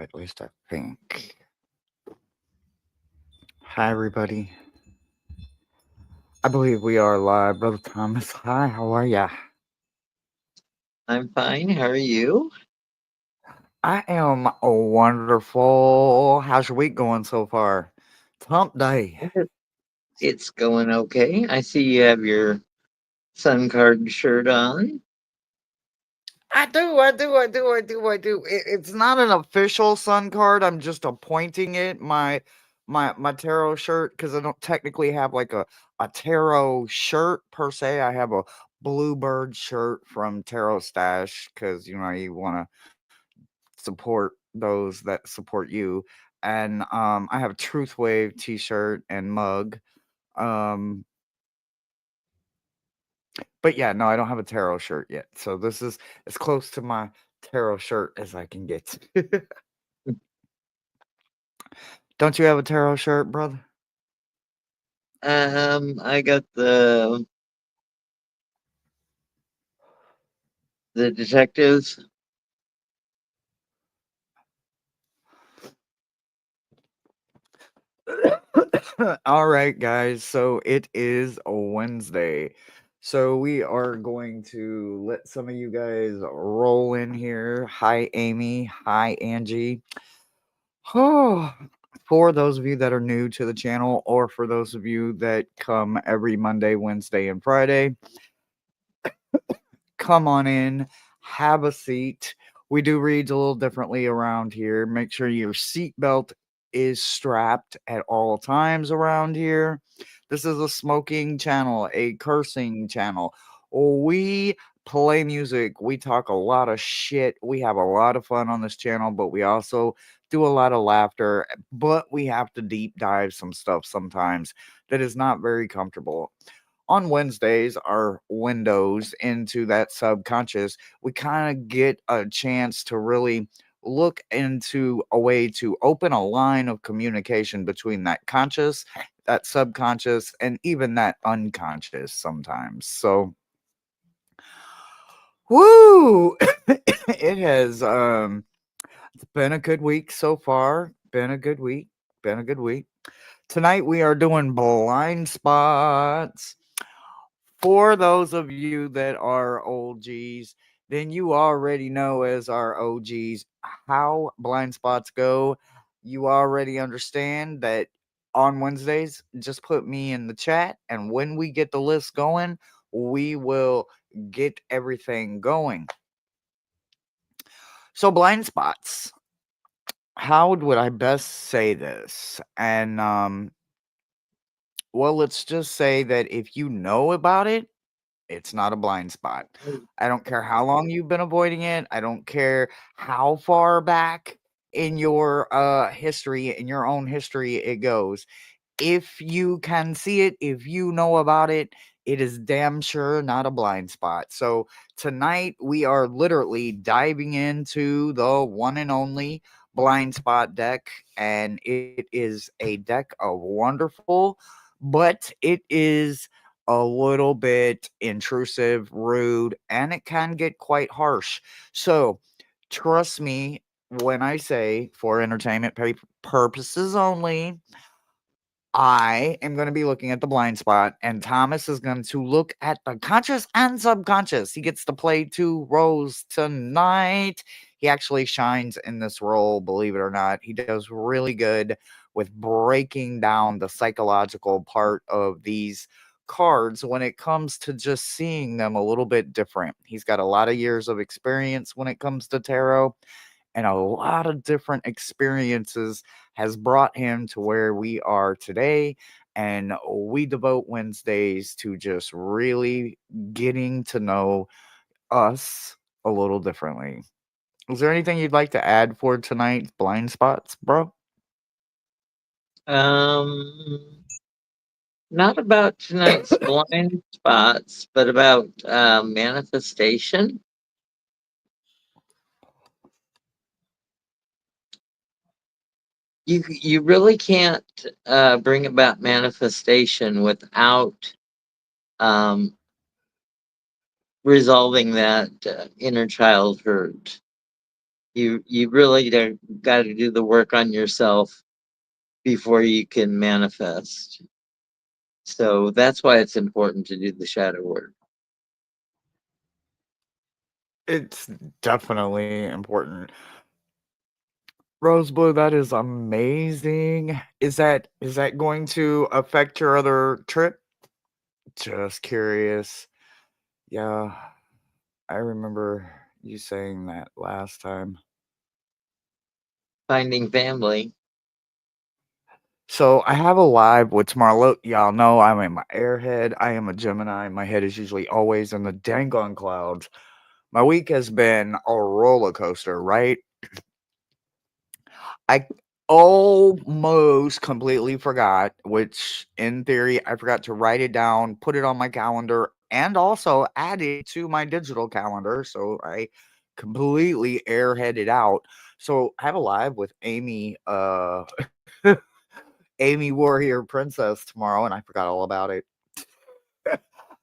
At least I think. Hi, everybody. I believe we are live. Brother Thomas, hi, how are ya? I'm fine. How are you? I am wonderful. How's your week going so far? It's hump day. It's going okay. I see you have your Sun Card shirt on. I do. It's not an official sun card. I'm just appointing it my tarot shirt because I don't technically have like a tarot shirt per se. I have a bluebird shirt from Tarot Stash because you want to support those that support you. And I have a Truth Wave t-shirt and mug. Um but yeah, no, I don't have a tarot shirt yet. So this is as close to my tarot shirt as I can get. Don't you have a tarot shirt, brother? I got the detectives. All right, guys. So it is a Wednesday. So we are going to let some of you guys roll in here. Hi, Amy. Hi, Angie. Oh, for those of you that are new to the channel, or for those of you that come every Monday, Wednesday, and Friday, come on in, have a seat. We do reads a little differently around here. Make sure your seatbelt is strapped at all times around here. This is a smoking channel, a cursing channel. We play music. We talk a lot of shit. We have a lot of fun on this channel, but we also do a lot of laughter. But we have to deep dive some stuff sometimes that is not very comfortable. On Wednesdays, our windows into that subconscious, we kind of get a chance to really look into a way to open a line of communication between that conscious, that subconscious, and even that unconscious sometimes. So, woo! It has it's been a good week so far. Been a good week. Been a good week. Tonight we are doing blind spots. For those of you that are OGs, then you already know as our OGs how blind spots go. You already understand that on Wednesdays, just put me in the chat, and when we get the list going, we will get everything going. So, blind spots. How would I best say this? And well, let's just say that if you know about it, it's not a blind spot. I don't care how long you've been avoiding it. I don't care how far back in your history, in your own history it goes. If you can see it, if you know about it, it is damn sure not a blind spot. So tonight we are literally diving into the one and only blind spot deck, and it is a deck of wonderful, but it is a little bit intrusive, rude, and it can get quite harsh. So trust me when I say, for entertainment purposes only, I am going to be looking at the blind spot, and Thomas is going to look at the conscious and subconscious. He gets to play two roles tonight. He actually shines in this role, believe it or not. He does really good with breaking down the psychological part of these cards when it comes to just seeing them a little bit different. He's got a lot of years of experience when it comes to tarot, and a lot of different experiences has brought him to where we are today. And we devote Wednesdays to just really getting to know us a little differently. Is there anything you'd like to add for tonight's blind spots, bro? Um, Not about tonight's blind spots, but about manifestation. You really can't bring about manifestation without um, resolving that inner child hurt. You really got to do the work on yourself before you can manifest. So that's why it's important to do the shadow work. It's definitely important. Rose Blue, that is amazing. Is that going to affect your other trip? Just curious. Yeah, I remember you saying that last time. Finding family. So I have a live with tomorrow. Look, y'all know I'm in my airhead. I am a Gemini. My head is usually always in the dang on clouds. My week has been a roller coaster, right? I almost completely forgot, which in theory, I forgot to write it down, put it on my calendar, and also add it to my digital calendar. So I completely airheaded out. So I have a live with Amy, Amy Warrior Princess tomorrow, and I forgot all about it.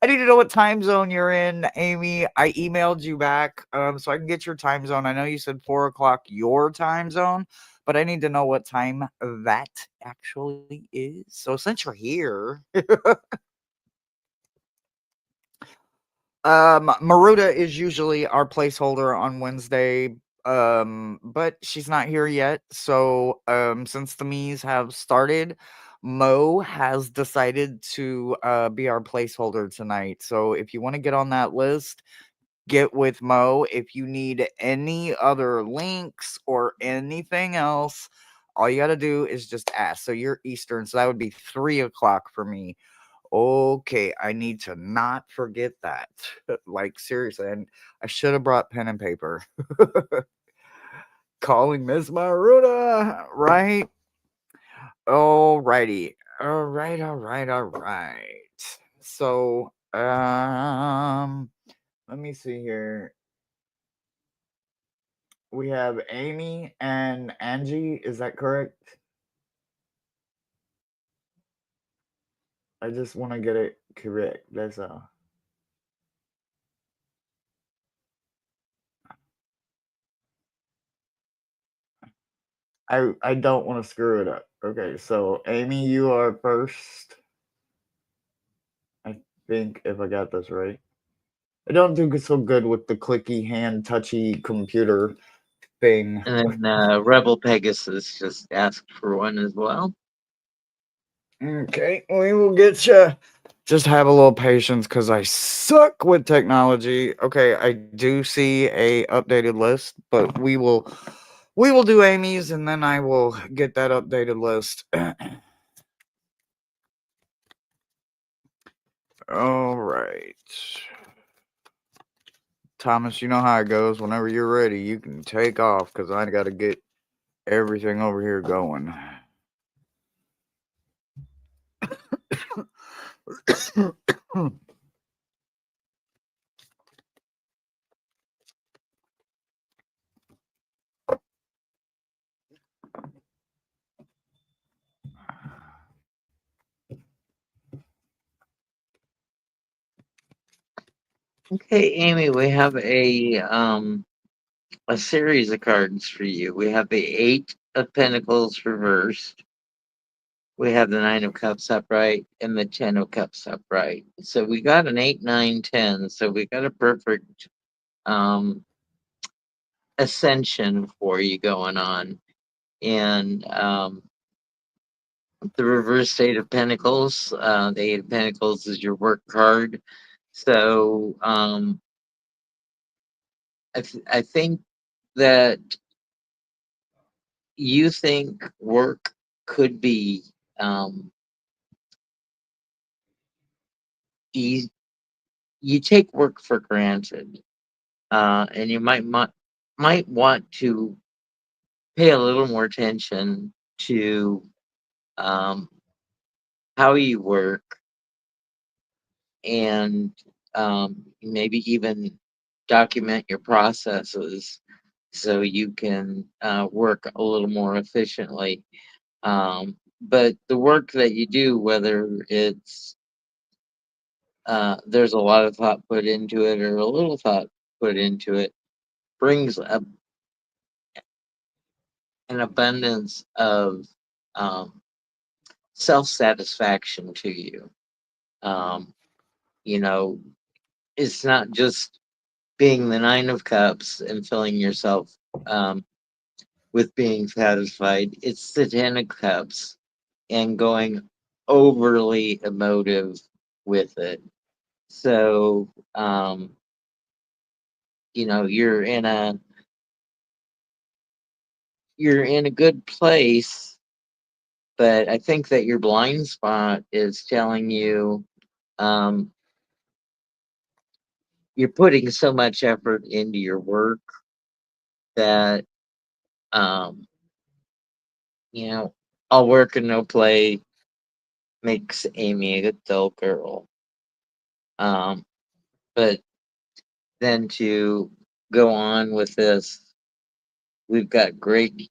I need to know what time zone you're in, Amy. I emailed you back so I can get your time zone. I know you said 4 o'clock your time zone, but I need to know what time that actually is. So since you're here, Maruda is usually our placeholder on Wednesday, but she's not here yet. So since the Mees have started, Mo has decided to be our placeholder tonight. So if you want to get on that list, get with Mo. If you need any other links or anything else, all you got to do is just ask. So you're Eastern, so that would be 3 o'clock for me. Okay, I need to not forget that. Like seriously, and I should have brought pen and paper. Calling Miss Maruda, right? Alrighty. All right. So, let me see here. We have Amy and Angie. Is that correct? I just want to get it correct. That's all. I don't want to screw it up. Okay, so Amy, you are first. I think if I got this right. I don't do so good with the clicky hand touchy computer thing. And then Rebel Pegasus just asked for one as well. Okay, we will get you. Just have a little patience because I suck with technology. Okay, I do see a updated list, but we will do Amy's and then I will get that updated list. All right. Thomas, you know how it goes. Whenever you're ready, you can take off because I got to get everything over here going. Okay, Amy, we have a series of cards for you. We have the Eight of Pentacles reversed. We have the Nine of Cups upright and the Ten of Cups upright. So we got an 8, 9, 10. So we got a perfect um, ascension for you going on. And the reverse Eight of Pentacles, the Eight of Pentacles is your work card. So I think that you think work could be um, easy. You take work for granted, and you might want to pay a little more attention to um, how you work and maybe even document your processes so you can work a little more efficiently. But the work that you do, whether it's there's a lot of thought put into it or a little thought put into it, brings an abundance of um, self satisfaction to you. Um, you know, it's not just being the Nine of Cups and filling yourself um, with being satisfied, it's the Ten of Cups and going overly emotive with it. So, you know, you're in a good place, but I think that your blind spot is telling you um, you're putting so much effort into your work that um, you know, all work and no play makes Amy a dull girl. Um, but then to go on with this, we've got great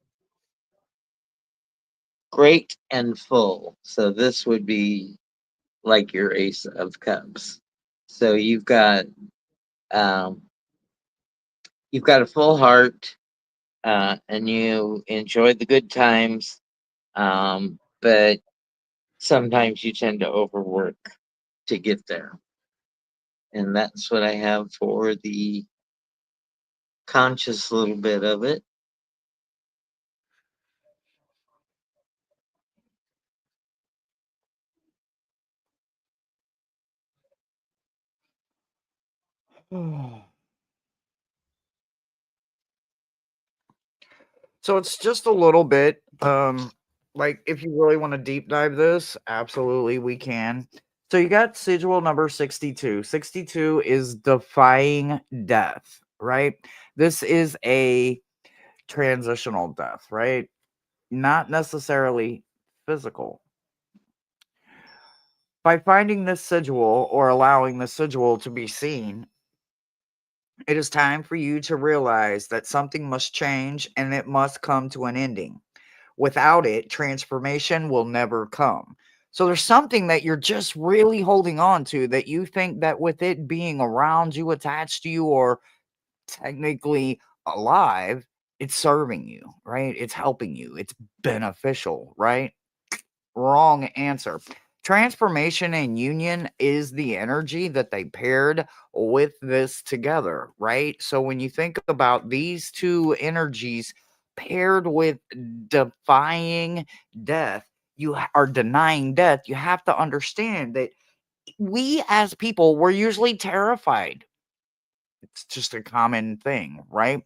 and full. So this would be like your Ace of Cups. So um, you've got a full heart, and you enjoy the good times, but sometimes you tend to overwork to get there. And that's what I have for the conscious little bit of it. So it's just a little bit. Like if you really want to deep dive this, absolutely we can. So you got sigil number 62. 62 is defying death, right? This is a transitional death, right? Not necessarily physical. By finding this sigil or allowing the sigil to be seen, it is time for you to realize that something must change and it must come to an ending. Without it, transformation will never come. So there's something that you're just really holding on to that you think that with it being around you, attached to you, or technically alive, it's serving you, right? It's helping you. It's beneficial, right? Wrong answer. Transformation and union is the energy that they paired with this together, right? So when you think about these two energies paired with defying death, are denying death, you have to understand that we as people, we're usually terrified. It's just a common thing, right?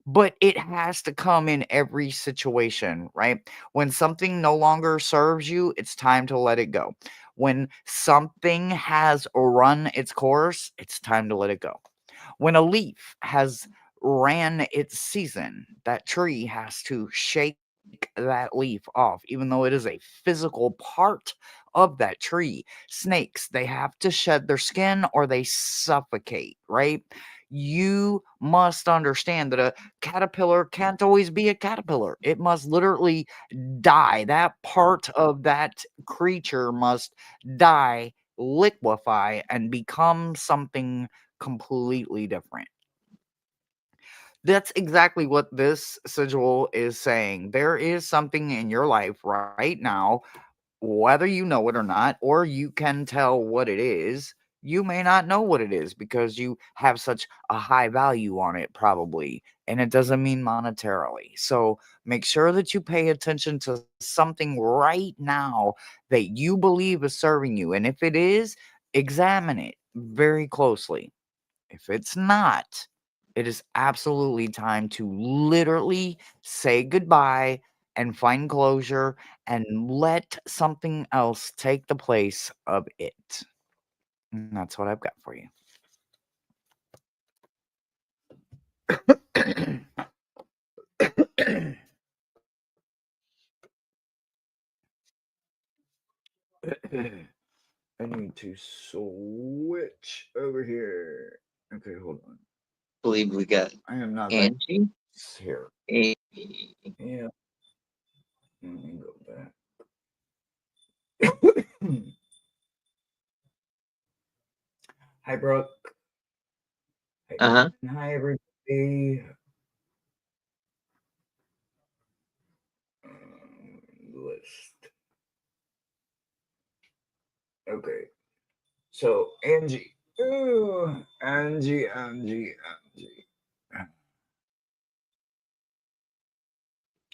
But it has to come in every situation, right? When something no longer serves you, it's time to let it go. When something has run its course, it's time to let it go. When a leaf has ran its season, that tree has to shake that leaf off, even though it is a physical part of that tree. Snakes, they have to shed their skin or they suffocate, right? You must understand that a caterpillar can't always be a caterpillar. It must literally die. That part of that creature must die, liquefy, and become something completely different. That's exactly what this sigil is saying. There is something in your life right now, whether you know it or not, or you can tell what it is. You may not know what it is because you have such a high value on it, probably, and it doesn't mean monetarily. So make sure that you pay attention to something right now that you believe is serving you. And if it is, examine it very closely. If it's not, it is absolutely time to literally say goodbye and find closure and let something else take the place of it. And that's what I've got for you. I need to switch over here. Okay, hold on. Believe we got I am not that Angie. here. A- Yeah, let me go back. Hi, Brooke. Hi, Uh-huh. hi, everybody. Okay. So Angie. Ooh, Angie.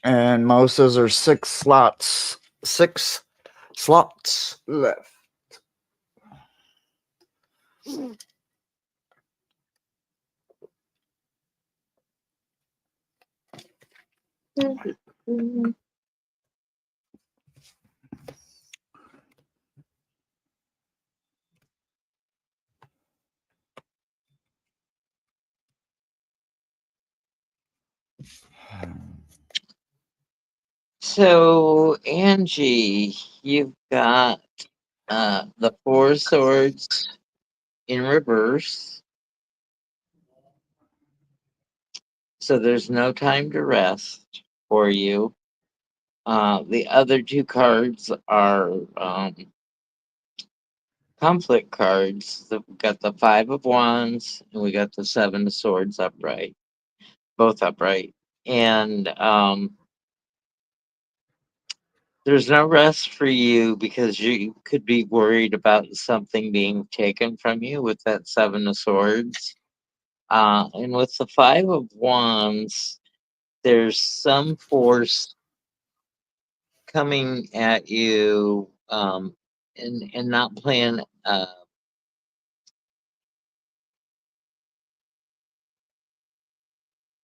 And mouses are 6 slots. 6 slots left. So, Angie, you've got the Four Swords in reverse. So there's no time to rest for you. The other two cards are conflict cards. We got the Five of Wands and we got the Seven of Swords upright, both upright. And there's no rest for you because you could be worried about something being taken from you with that Seven of Swords. And with the Five of Wands, there's some force coming at you, and not playing,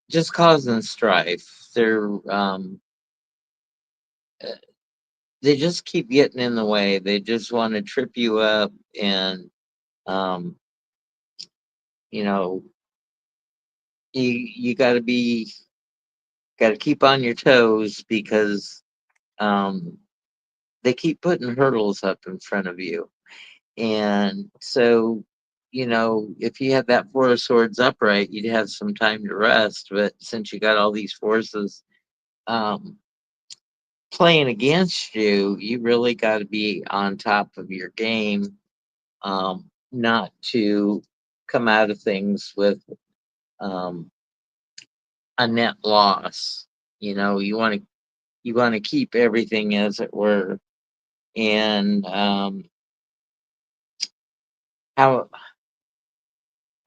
just causing strife. Uh, they just keep getting in the way. They just want to trip you up, and um, you know, you got to keep on your toes because um, they keep putting hurdles up in front of you. And so, if you had that Four of Swords upright, you'd have some time to rest. But since you got all these forces um, playing against you, you really got to be on top of your game, not to come out of things with um, a net loss. You want to keep everything as it were. And how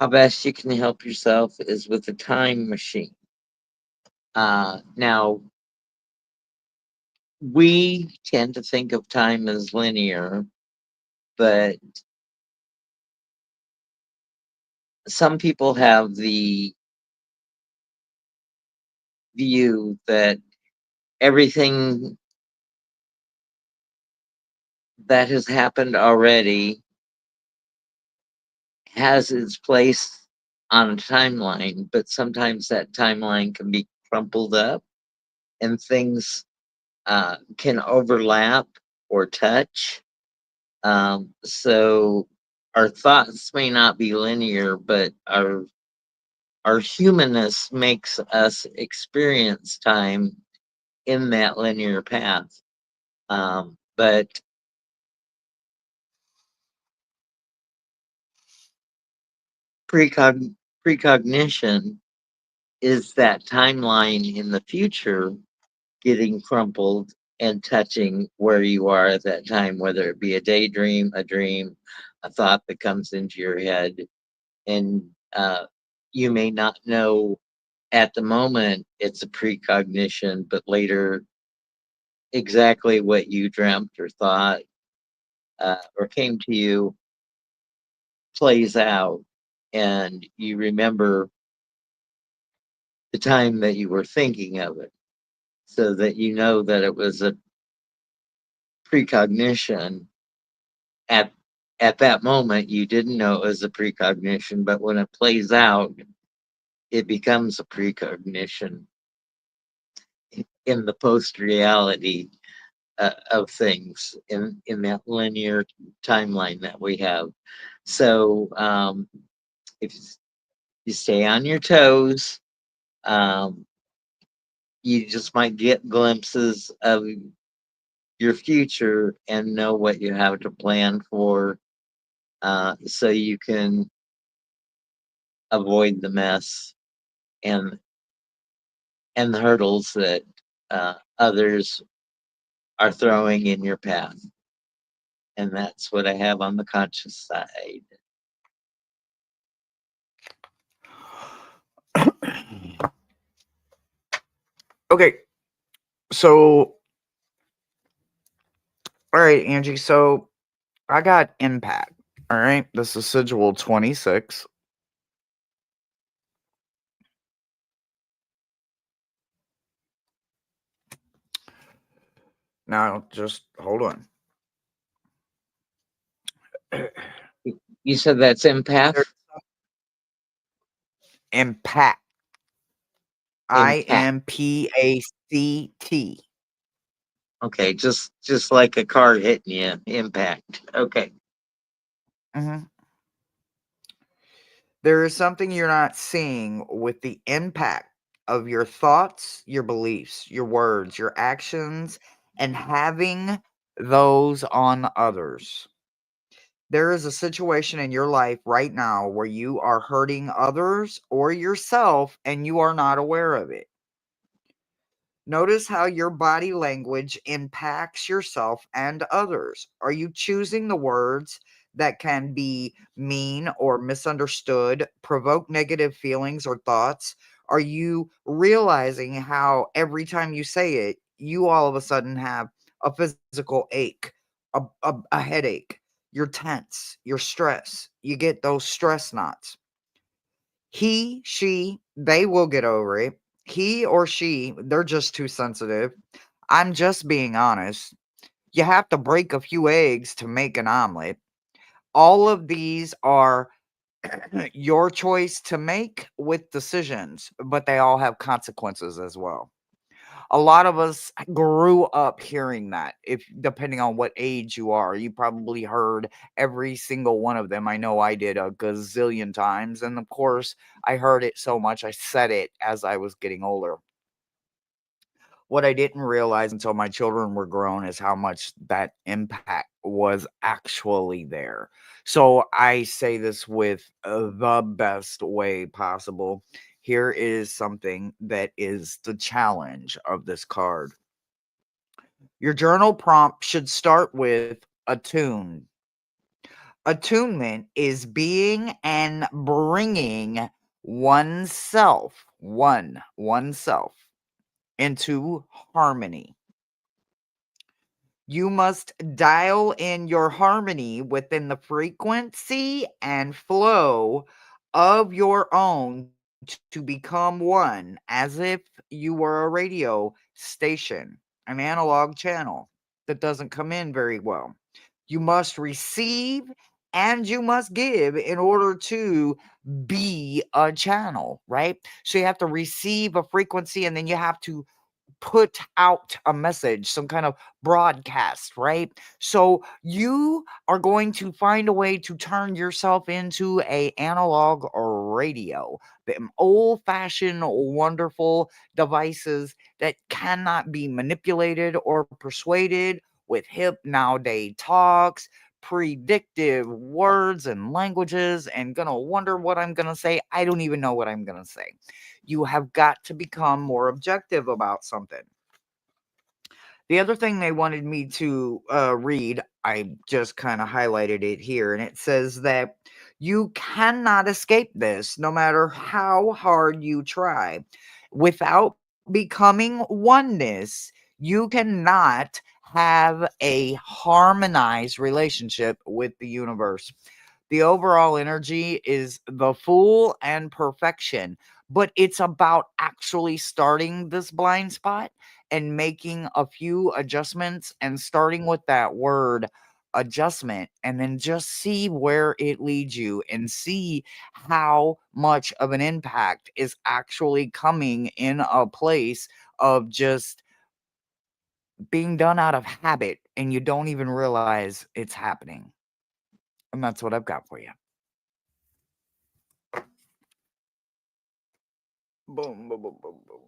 how best you can help yourself is with a time machine. Now, we tend to think of time as linear, but some people have the view that everything that has happened already has its place on a timeline, but sometimes that timeline can be crumpled up and things can overlap or touch. So our thoughts may not be linear, but our humanness makes us experience time in that linear path. But precognition is that timeline in the future getting crumpled and touching where you are at that time, whether it be a daydream, a dream, a thought that comes into your head. And you may not know at the moment it's a precognition, but later exactly what you dreamt or thought or came to you plays out, and you remember the time that you were thinking of it, so that you know that it was a precognition. At at that moment you didn't know it was a precognition, but when it plays out it becomes a precognition in the post reality of things in that linear timeline that we have. So if you stay on your toes, um, you just might get glimpses of your future and know what you have to plan for, so you can avoid the mess and the hurdles that others are throwing in your path. And that's what I have on the conscious side. Okay, so all right, Angie. So I got impact. All right, this is Sigil 26. Now, just hold on. You said that's empath? There's impact. Impact. IMPACT. Okay, just like a car hitting you. Impact. Okay. Hmm. There is something you're not seeing with the impact of your thoughts, your beliefs, your words, your actions, and having those on others. There is a situation in your life right now where you are hurting others or yourself and you are not aware of it. Notice how your body language impacts yourself and others. Are you choosing the words that can be mean or misunderstood, provoke negative feelings or thoughts? Are you realizing how every time you say it, you all of a sudden have a physical ache, a headache? You're tense, you're stressed, you get those stress knots. He, she, they will get over it. He or she, they're just too sensitive. I'm just being honest. You have to break a few eggs to make an omelet. All of these are your choice to make with decisions, but they all have consequences as well. A lot of us grew up hearing that. If depending on what age you are, you probably heard every single one of them. I know I did a gazillion times, and of course, I heard it so much I said it as I was getting older. What I didn't realize until my children were grown is how much that impact was actually there. So I say this with the best way possible. Here is something that is the challenge of this card. Your journal prompt should start with attune. Attunement is being and bringing oneself into harmony. You must dial in your harmony within the frequency and flow of your own to become one, as if you were a radio station, an analog channel that doesn't come in very well. You must receive and you must give in order to be a channel, right? So you have to receive a frequency and then you have to put out a message, some kind of broadcast, right? So you are going to find a way to turn yourself into a analog radio, them old-fashioned wonderful devices that cannot be manipulated or persuaded with hip nowadays talks, predictive words and languages, and gonna wonder what I'm gonna say. I don't even know what I'm gonna say. You have got to become more objective about something. The other thing they wanted me to read, I just kind of highlighted it here, and it says that you cannot escape this no matter how hard you try. Without becoming oneness, you cannot have a harmonized relationship with the universe. The overall energy is the full and perfection, but it's about actually starting this blind spot and making a few adjustments and starting with that word adjustment and then just see where it leads you and see how much of an impact is actually coming in a place of just being done out of habit and you don't even realize it's happening. And that's what I've got for you. Boom, boom, boom, boom, boom.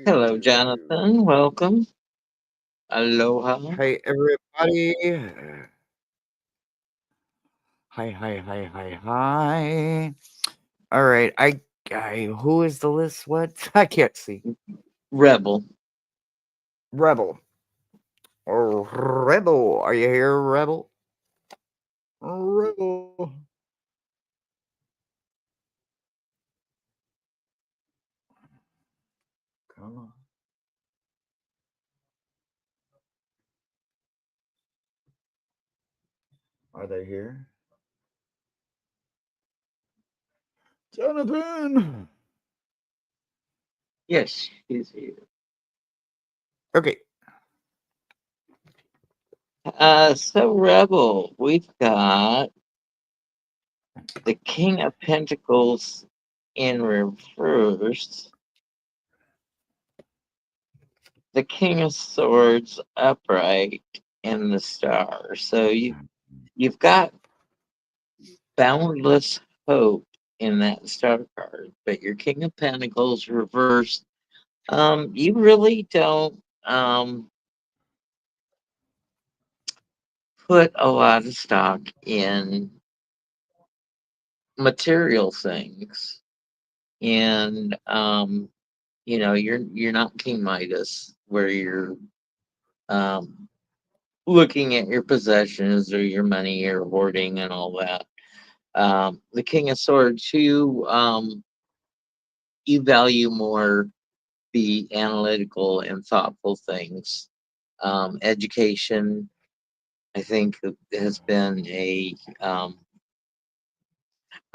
Hello, Jonathan. Welcome. Aloha. Hey, everybody. Hi, hi, hi, hi, hi. All right. Who is the list? What? I can't see. Rebel. Rebel. Or Rebel. Are you here, Rebel? Rebel. Come on. Are they here? Jonathan! Yes, he's here. Okay. So Rebel, we've got the King of Pentacles in reverse, the King of Swords upright, and the Star. So you've got boundless hope in that Star card, but your King of Pentacles reversed. You really don't put a lot of stock in material things, and you're not King Midas where you're um looking at your possessions or your money or hoarding and all that. The King of Swords, you value more the analytical and thoughtful things. Education, I think, has been a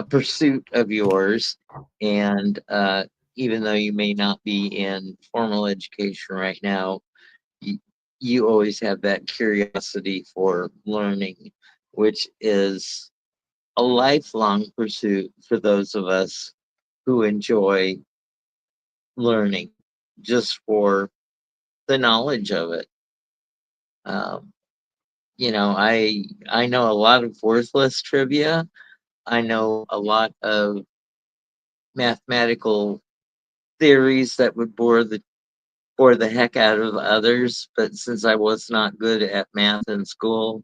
pursuit of yours, and even though you may not be in formal education right now, you, you always have that curiosity for learning, which is a lifelong pursuit for those of us who enjoy learning just for the knowledge of it. Um, I know a lot of worthless trivia. I know a lot of mathematical theories that would bore the heck out of others. But since I was not good at math in school,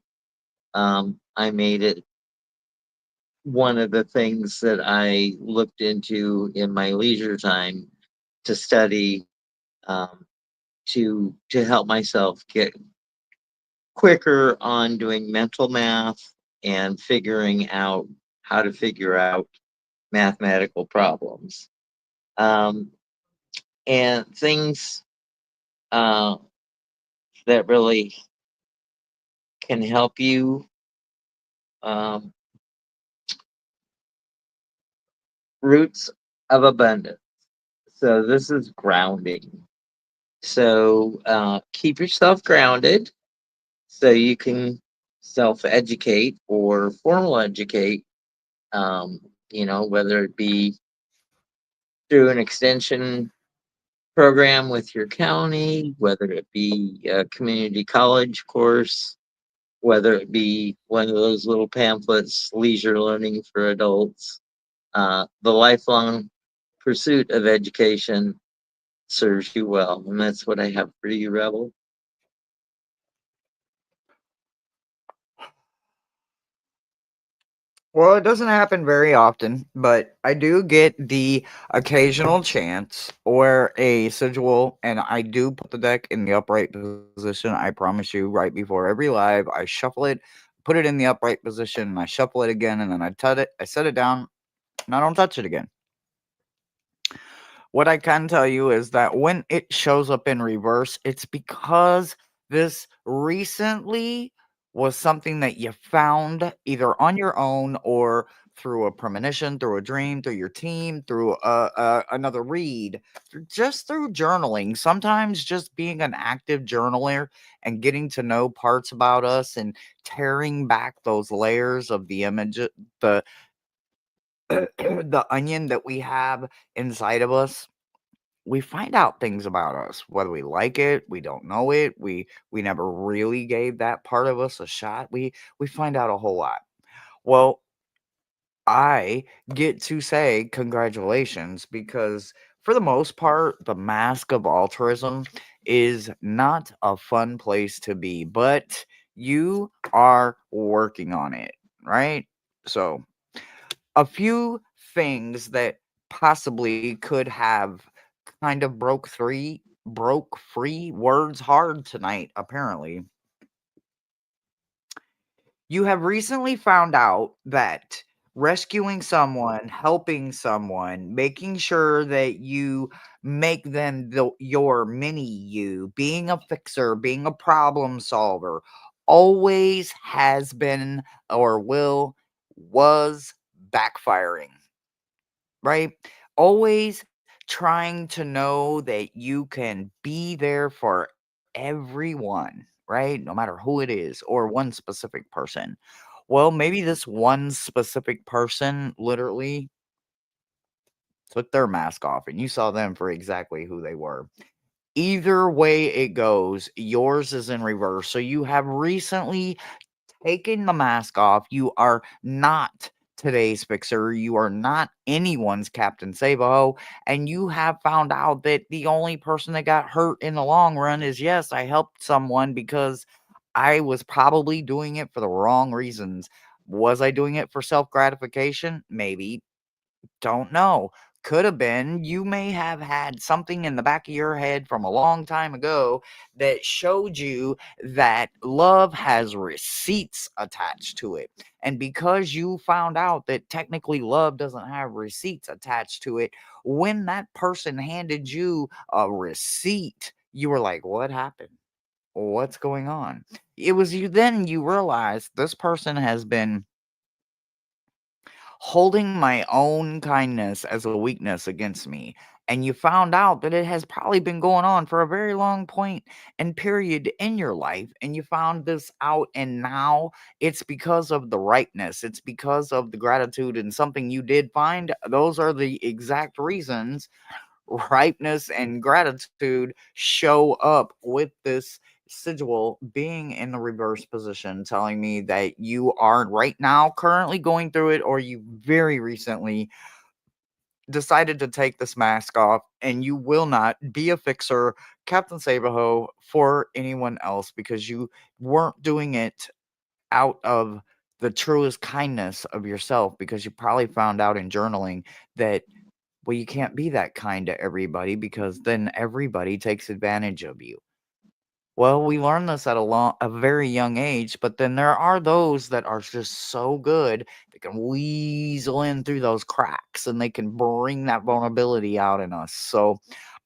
I made it one of the things that I looked into in my leisure time to study, um, to help myself get quicker on doing mental math and figuring out how to figure out mathematical problems, um, and things uh, that really can help you. Um, Roots of abundance. So this is grounding. So keep yourself grounded so you can self educate or formal educate, whether it be through an extension program with your county, whether it be a community college course, whether it be one of those little pamphlets, leisure learning for adults. The lifelong pursuit of education serves you well. And that's what I have for you, Rebel. Well, it doesn't happen very often, but I do get the occasional chance or a sigil, and I do put the deck in the upright position. I promise you, right before every live, I shuffle it, put it in the upright position, and I shuffle it again, and then I set it down, and I don't touch it again. What I can tell you is that when it shows up in reverse, it's because this recently was something that you found either on your own or through a premonition, through a dream, through your team, through another read, just through journaling. Sometimes just being an active journaler and getting to know parts about us and tearing back those layers of the image, the the onion that we have inside of us, we find out things about us, whether we like it, we don't know it, we never really gave that part of us a shot. We find out a whole lot. Well, I get to say congratulations because for the most part, the mask of altruism is not a fun place to be, but you are working on it, right? So, a few things that possibly could have kind of broke free words hard tonight apparently. You have recently found out that rescuing someone, helping someone, making sure that you make them your mini you, being a fixer, being a problem solver, always has been or was backfiring, right? Always trying to know that you can be there for everyone, right? No matter who it is or one specific person. Well, maybe this one specific person literally took their mask off and you saw them for exactly who they were. Either way it goes, yours is in reverse. So you have recently taking the mask off. You are not today's fixer. You are not anyone's Captain Sabo. And you have found out that the only person that got hurt in the long run is yes, I helped someone because I was probably doing it for the wrong reasons. Was I doing it for self gratification? Maybe. Don't know. Could have been. You may have had something in the back of your head from a long time ago that showed you that love has receipts attached to it. And because you found out that technically love doesn't have receipts attached to it, when that person handed you a receipt, you were like, what happened? What's going on? It was you realized this person has been holding my own kindness as a weakness against me. And you found out that it has probably been going on for a very long point and period in your life. And you found this out, and now it's because of the rightness, it's because of the gratitude and something you did find. Those are the exact reasons ripeness and gratitude show up with this sigil being in the reverse position, telling me that you are right now currently going through it, or you very recently decided to take this mask off, and you will not be a fixer, Captain Sabaho, for anyone else because you weren't doing it out of the truest kindness of yourself, because you probably found out in journaling that, well, you can't be that kind to everybody because then everybody takes advantage of you. Well, we learn this at a very young age, but then there are those that are just so good they can weasel in through those cracks and they can bring that vulnerability out in us. So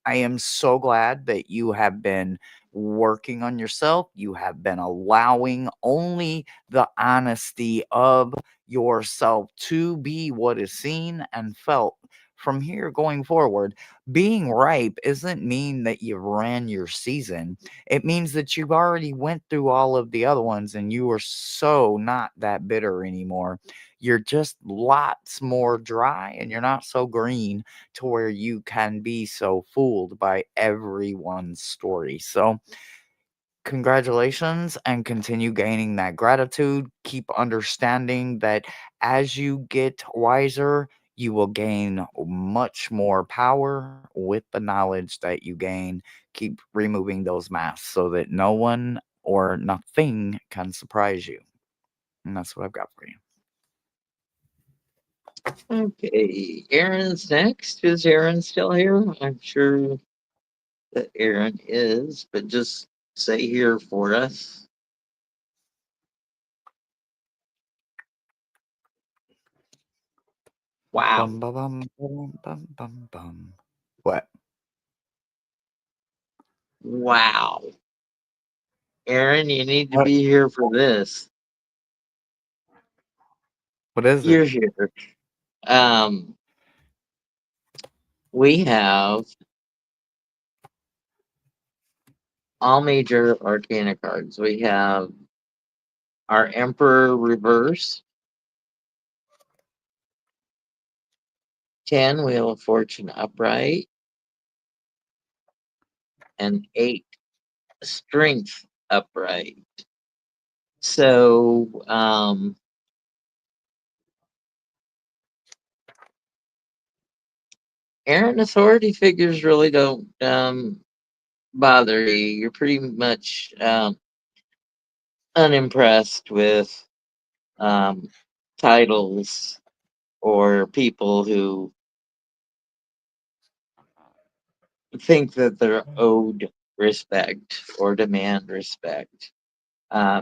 I am so glad that you have been working on yourself. You have been allowing only the honesty of yourself to be what is seen and felt. From here going forward, being ripe isn't mean that you ran your season. It means that you've already went through all of the other ones and you are so not that bitter anymore. You're just lots more dry and you're not so green to where you can be so fooled by everyone's story. So, congratulations and continue gaining that gratitude. Keep understanding that as you get wiser, you will gain much more power with the knowledge that you gain. Keep removing those masks so that no one or nothing can surprise you. And that's what I've got for you. Okay, Aaron's next. Is Aaron still here? I'm sure that Aaron is, but just say here for us. Wow. Bum, bum, bum, bum, bum, bum, bum. What? Wow. Aaron, you need to What? be here for this. What is it? You're here. Um, we have all major arcana cards. We have our Emperor reverse, 10 Wheel of Fortune upright, and 8 Strength upright. So, Aaron, authority figures really don't bother you. You're pretty much unimpressed with um, titles or people who think that they're owed respect or demand respect.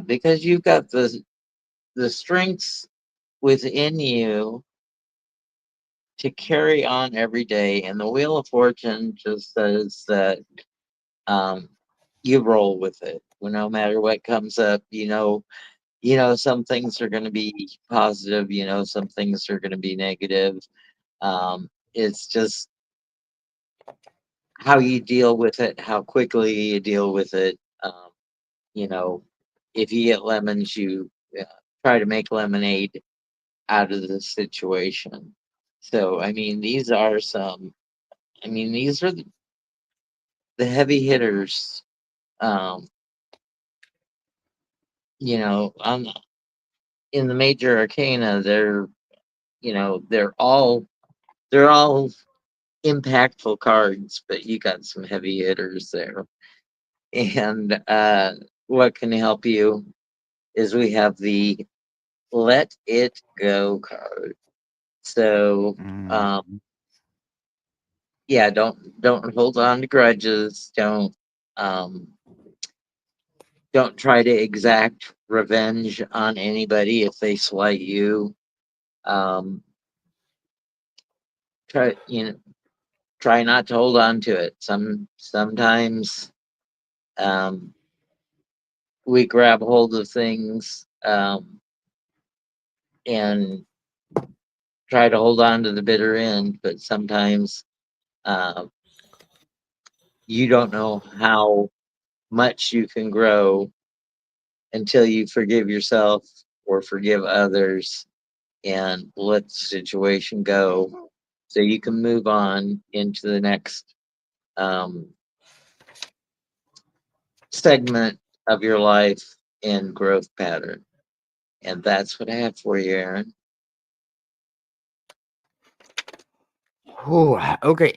Because you've got the strengths within you to carry on every day. And the Wheel of Fortune just says that um, you roll with it. Well, no matter what comes up, some things are going to be positive. Some things are going to be negative. It's just how you deal with it, how quickly you deal with it. You know, if you get lemons, you uh, try to make lemonade out of the situation. So, I mean, these are the heavy hitters. Um, on in the major arcana, they're all impactful cards, but you got some heavy hitters there. And what can help you is we have the Let It Go card. So, Mm. yeah, don't hold on to grudges. Don't try to exact revenge on anybody if they slight you. Um, try not to hold on to it. Sometimes um, we grab hold of things and try to hold on to the bitter end, but sometimes uh, you don't know how much you can grow until you forgive yourself or forgive others and let the situation go so you can move on into the next um, segment of your life and growth pattern. And that's what I have for you, Aaron. Whew, okay.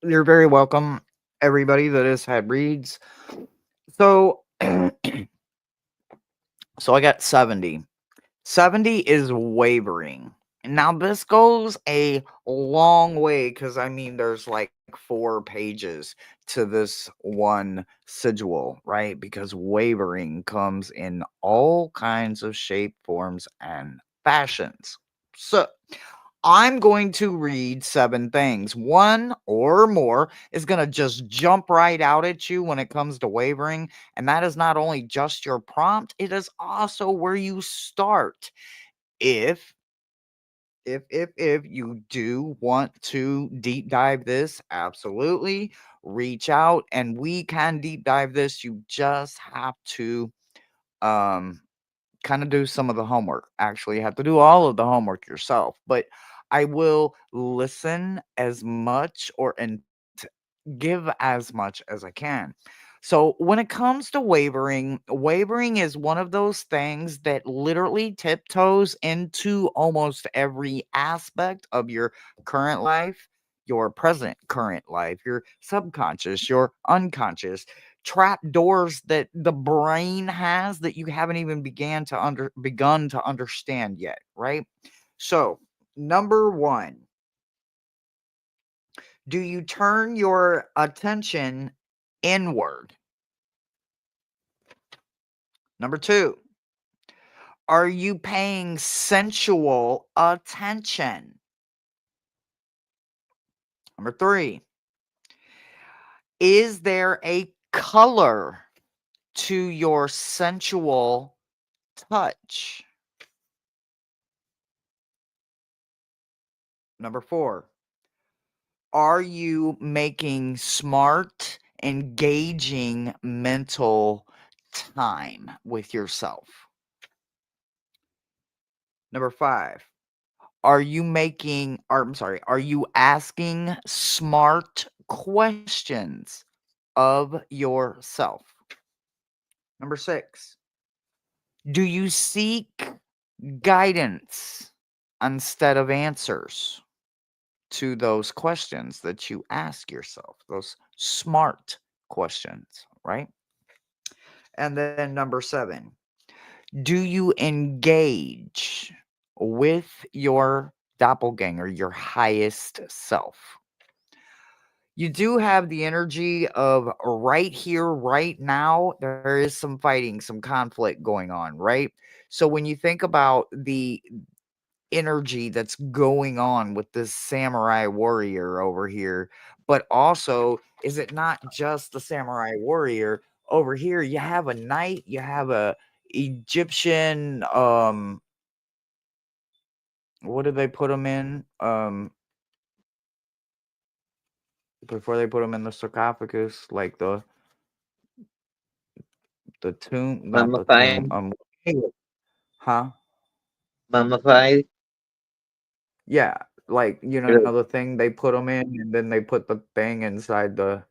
You're very welcome, everybody that has had reads. So, so I got 70. 70 is wavering. Now, this goes a long way because I mean, there's like 4 pages to this one sigil, right? Because wavering comes in all kinds of shape, forms, and fashions. So, I'm going to read 7 things. One or more is going to just jump right out at you when it comes to wavering. And that is not only just your prompt, it is also where you start. If if you do want to deep dive this, absolutely reach out and we can deep dive this. You just have to um kind of do some of the homework. Actually, you have to do all of the homework yourself, but I will listen as much or and give as much as I can. So, when it comes to wavering, wavering is one of those things that literally tiptoes into almost every aspect of your current life, your present current life, your subconscious, your unconscious, trap doors that the brain has that you haven't even begun to understand yet, right? So, number 1, do you turn your attention inward? Number 2, are you paying sensual attention? Number 3, is there a color to your sensual touch? Number 4, are you making smart, engaging mental time with yourself? Number 5, are you asking smart questions of yourself? Number 6, do you seek guidance instead of answers to those questions that you ask yourself, those smart questions, right? And then number 7, do you engage with your doppelganger, your highest self? You do have the energy of right here, right now. There is some fighting, some conflict going on, right? So when you think about the energy that's going on with this samurai warrior over here, but also, is it not just the samurai warrior over here? You have a knight, you have a Egyptian, what did they put him in? Before they put him in the sarcophagus, like the tomb, not the tomb. Mummified, Huh? mummified. Yeah, like the Good. thing they put them in, and then they put the thing inside the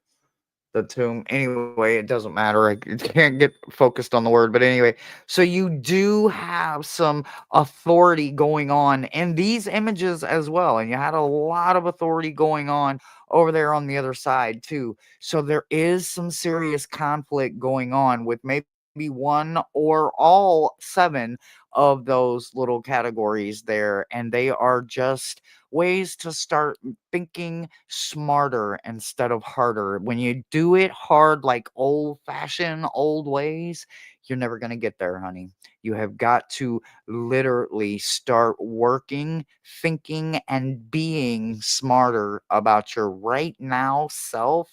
tomb. Anyway, it doesn't matter. I can't get focused on the word, but anyway, so you do have some authority going on in these images as well, and you had a lot of authority going on over there on the other side too. So there is some serious conflict going on with maybe one or all seven of those little categories there, and they are just ways to start thinking smarter instead of harder. When you do it hard, like old fashioned old ways, you're never going to get there, honey. You have got to literally start working, thinking, and being smarter about your right now self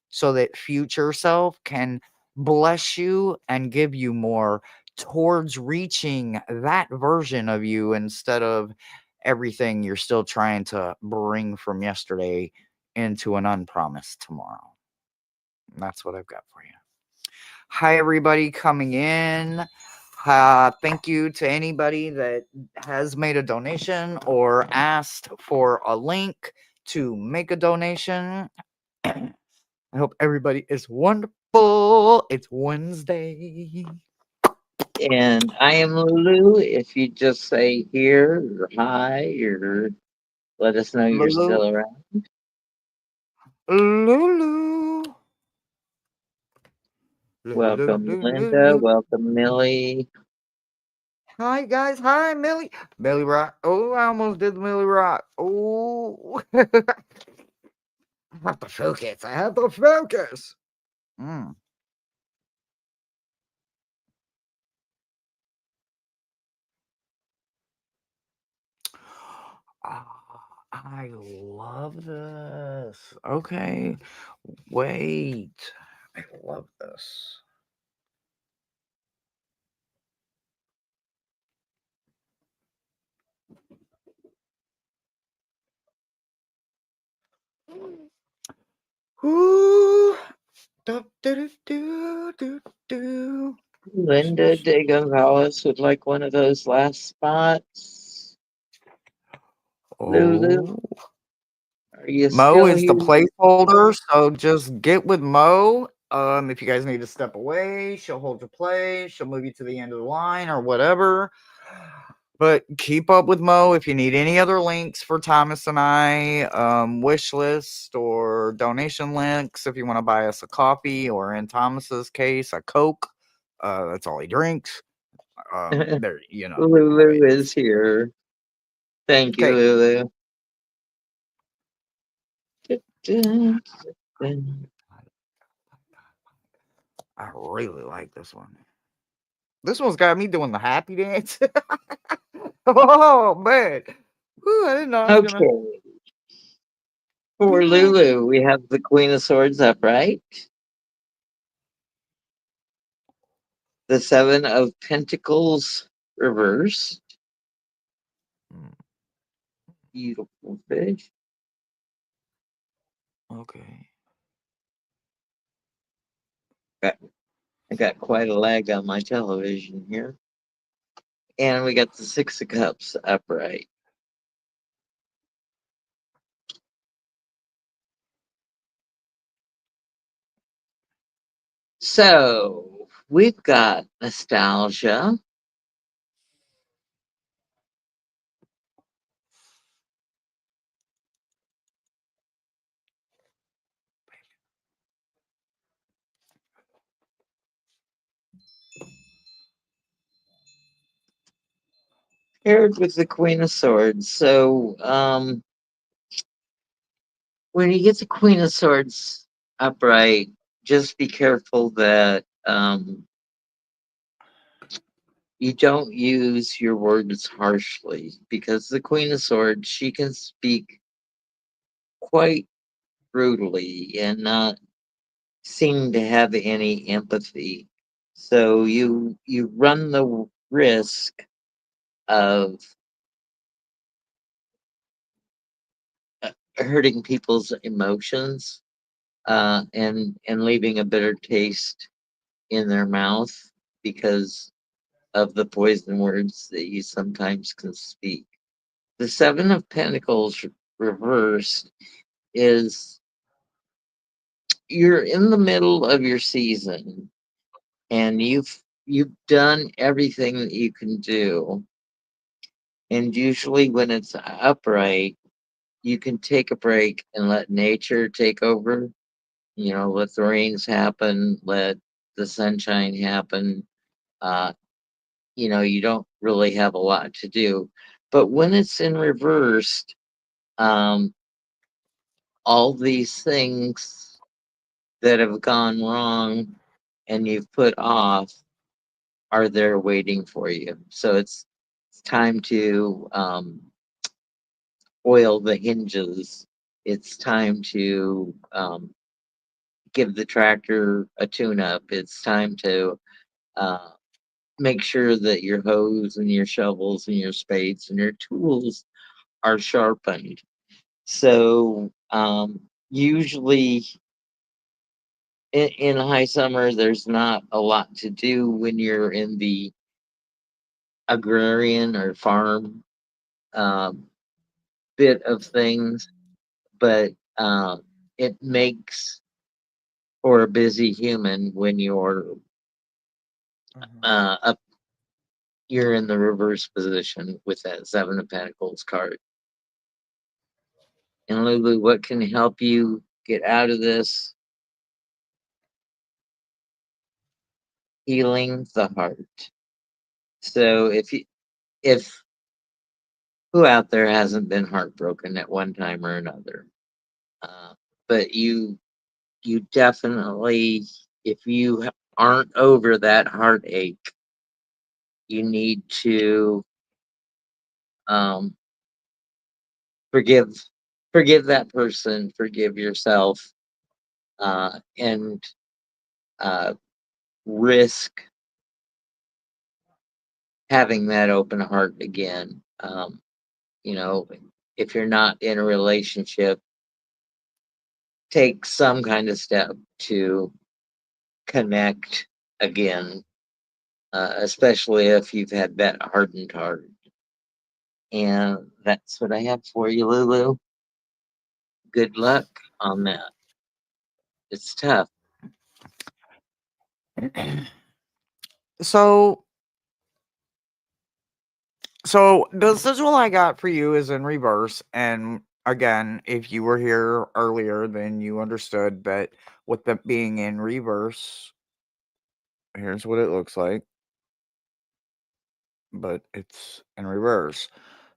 so that future self can bless you and give you more towards reaching that version of you instead of everything you're still trying to bring from yesterday into an unpromised tomorrow. That's what I've got for you. Hi, everybody coming in. Thank you to anybody that has made a donation or asked for a link to make a donation. I hope everybody is wonderful. It's Wednesday. And I am Lulu. If you just say here or hi or let us know you're Lulu, still around. Lulu, Lulu, Welcome, Linda. Lulu. Welcome, Millie. Hi guys, hi Millie. Millie Rock. Oh, I almost did the Millie Rock. Oh, I have to focus. I have to focus. Mm. I love this. Okay, wait. I love this. Ooh. Do, do, do, do, do. Linda de Gonzalez would like one of those last spots. Lulu, Oh. are you Mo still is the here? placeholder, so just get with Mo. If you guys need to step away, she'll hold your place. She'll move you to the end of the line or whatever. But keep up with Mo if you need any other links for Thomas and I, wish list or donation links if you want to buy us a coffee or in Thomas's case, a Coke. That's all he drinks. There, Lulu it's is here. Thank you, okay. Lulu. I really like this one. This one's got me doing the happy dance. Oh man. Woo, I didn't know I was gonna Okay, for be happy. Lulu, we have the Queen of Swords upright, the Seven of Pentacles reversed. Mm, Beautiful fish. okay. Got, I got quite a lag on my television here. And we got the Six of Cups upright. So we've got nostalgia, paired with the Queen of Swords. So when you get the Queen of Swords upright, just be careful that you don't use your words harshly, because the Queen of Swords, she can speak quite brutally and not seem to have any empathy. So you run the risk of hurting people's emotions, and leaving a bitter taste in their mouth because of the poison words that you sometimes can speak. The Seven of Pentacles reversed is you're in the middle of your season, and you've done everything that you can do. And usually when it's upright, you can take a break and let nature take over. Let the rains happen, let the sunshine happen. Uh, you don't really have a lot to do. But when it's in reversed, um, all these things that have gone wrong and you've put off are there waiting for you. So it's time to oil the hinges. It's time to give the tractor a tune up. It's time to uh, make sure that your hose and your shovels and your spades and your tools are sharpened. So usually in high summer, there's not a lot to do when you're in the agrarian or farm um, bit of things, but it makes for a busy human when Mhm. up you're in the reverse position with that Seven of Pentacles card. And Lulu, what can help you get out of this? Healing the heart. So if who out there hasn't been heartbroken at one time or another, uh, but you definitely, if you aren't over that heartache, you need to um, forgive forgive that person, forgive yourself, and uh, risk having that open heart again. You know, if you're not in a relationship, take some kind of step to connect again, especially if you've had that hardened heart. And that's what I have for you, Lulu. Good luck on that. It's tough. So, so the sigil I got for you is in reverse, and again, if you were here earlier, then you understood that with them being in reverse, here's what it looks like, but it's in reverse.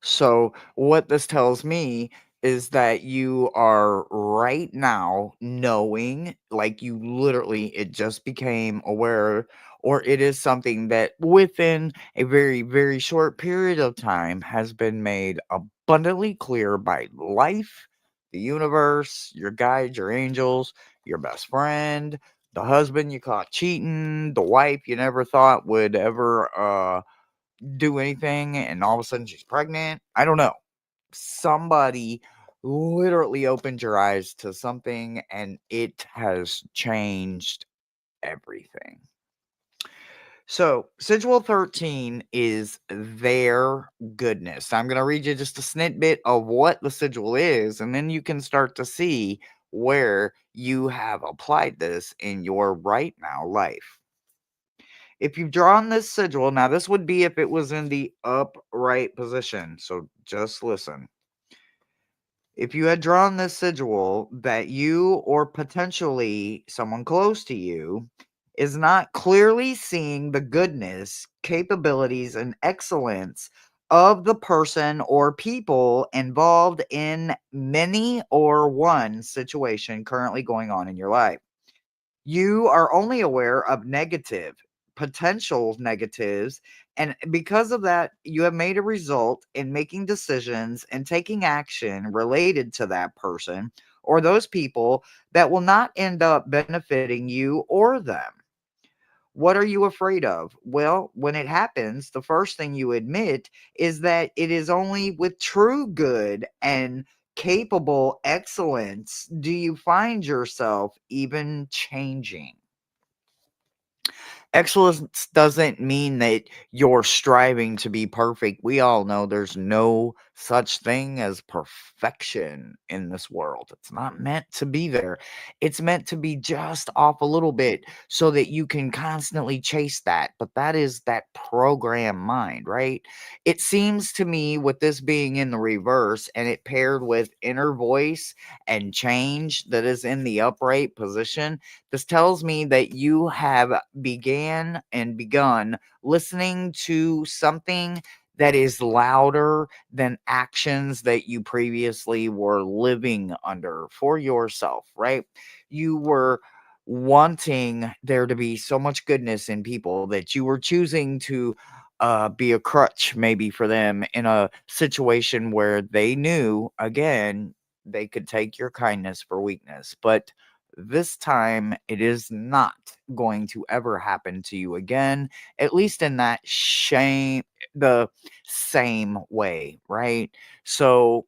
So, what this tells me is that you are right now knowing, like you literally, it just became aware, or it is something that within a very, very short period of time has been made abundantly clear by life, the universe, your guides, your angels, your best friend, the husband you caught cheating, the wife you never thought would ever, do anything and all of a sudden she's pregnant. I don't know. Somebody literally opened your eyes to something and it has changed everything. So, Sigil 13 is their goodness. I'm going to read you just a snippet of what the sigil is, and then you can start to see where you have applied this in your right now life. If you've drawn this sigil, now this would be if it was in the upright position. So just listen. If you had drawn this sigil that you or potentially someone close to you is not clearly seeing the goodness, capabilities, and excellence of the person or people involved in many or one situation currently going on in your life. You are only aware of negative, potential negatives, and because of that, you have made a result in making decisions and taking action related to that person or those people that will not end up benefiting you or them. What are you afraid of? Well, when it happens, the first thing you admit is that it is only with true good and capable excellence do you find yourself even changing. Excellence doesn't mean that you're striving to be perfect. We all know there's no such thing as perfection in this world. It's not meant to be there. It's meant to be just off a little bit so that you can constantly chase that. But that is that program mind, right? It seems to me, with this being in the reverse and it paired with inner voice and change that is in the upright position, this tells me that you have begun listening to something that is louder than actions that you previously were living under for yourself, right? You were wanting there to be so much goodness in people that you were choosing to be a crutch maybe for them in a situation where they knew, again, they could take your kindness for weakness. But this time, it is not going to ever happen to you again, at least in that the same way, right? So,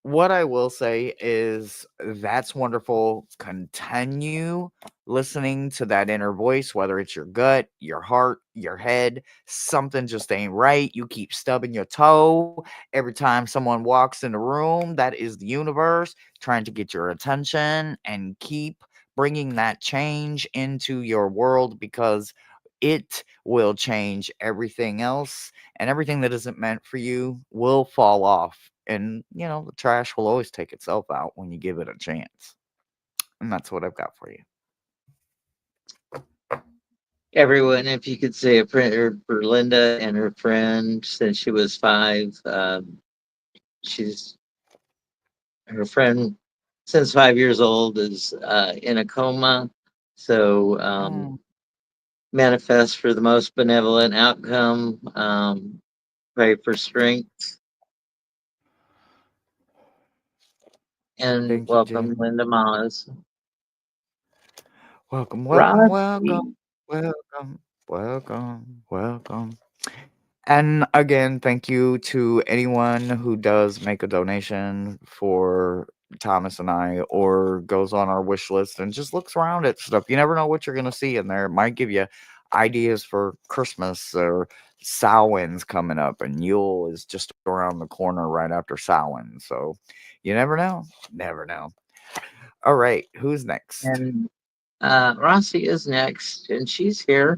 what I will say is that's wonderful. Continue listening to that inner voice, whether it's your gut, your heart, your head. Something just ain't right. You keep stubbing your toe every time someone walks in the room. That is the universe trying to get your attention, and keep bringing that change into your world, because it will change everything else, and everything that isn't meant for you will fall off. And, the trash will always take itself out when you give it a chance. And that's what I've got for you. Everyone, if you could say a prayer for Linda and her friend since she was 5. She's her friend since 5 years old is in a coma. So Oh, manifest for the most benevolent outcome. Pray for strength and thank you, welcome Jim. Linda Maz. Welcome, welcome, welcome, Rossi. welcome, welcome, welcome. And again, thank you to anyone who does make a donation for Thomas and I, or goes on our wish list and just looks around at stuff. You never know what you're going to see in there. It might give you ideas for Christmas, or Samhain's coming up, and Yule is just around the corner right after Samhain. So you never know. Never know. All right. Who's next? And Rossi is next, and she's here.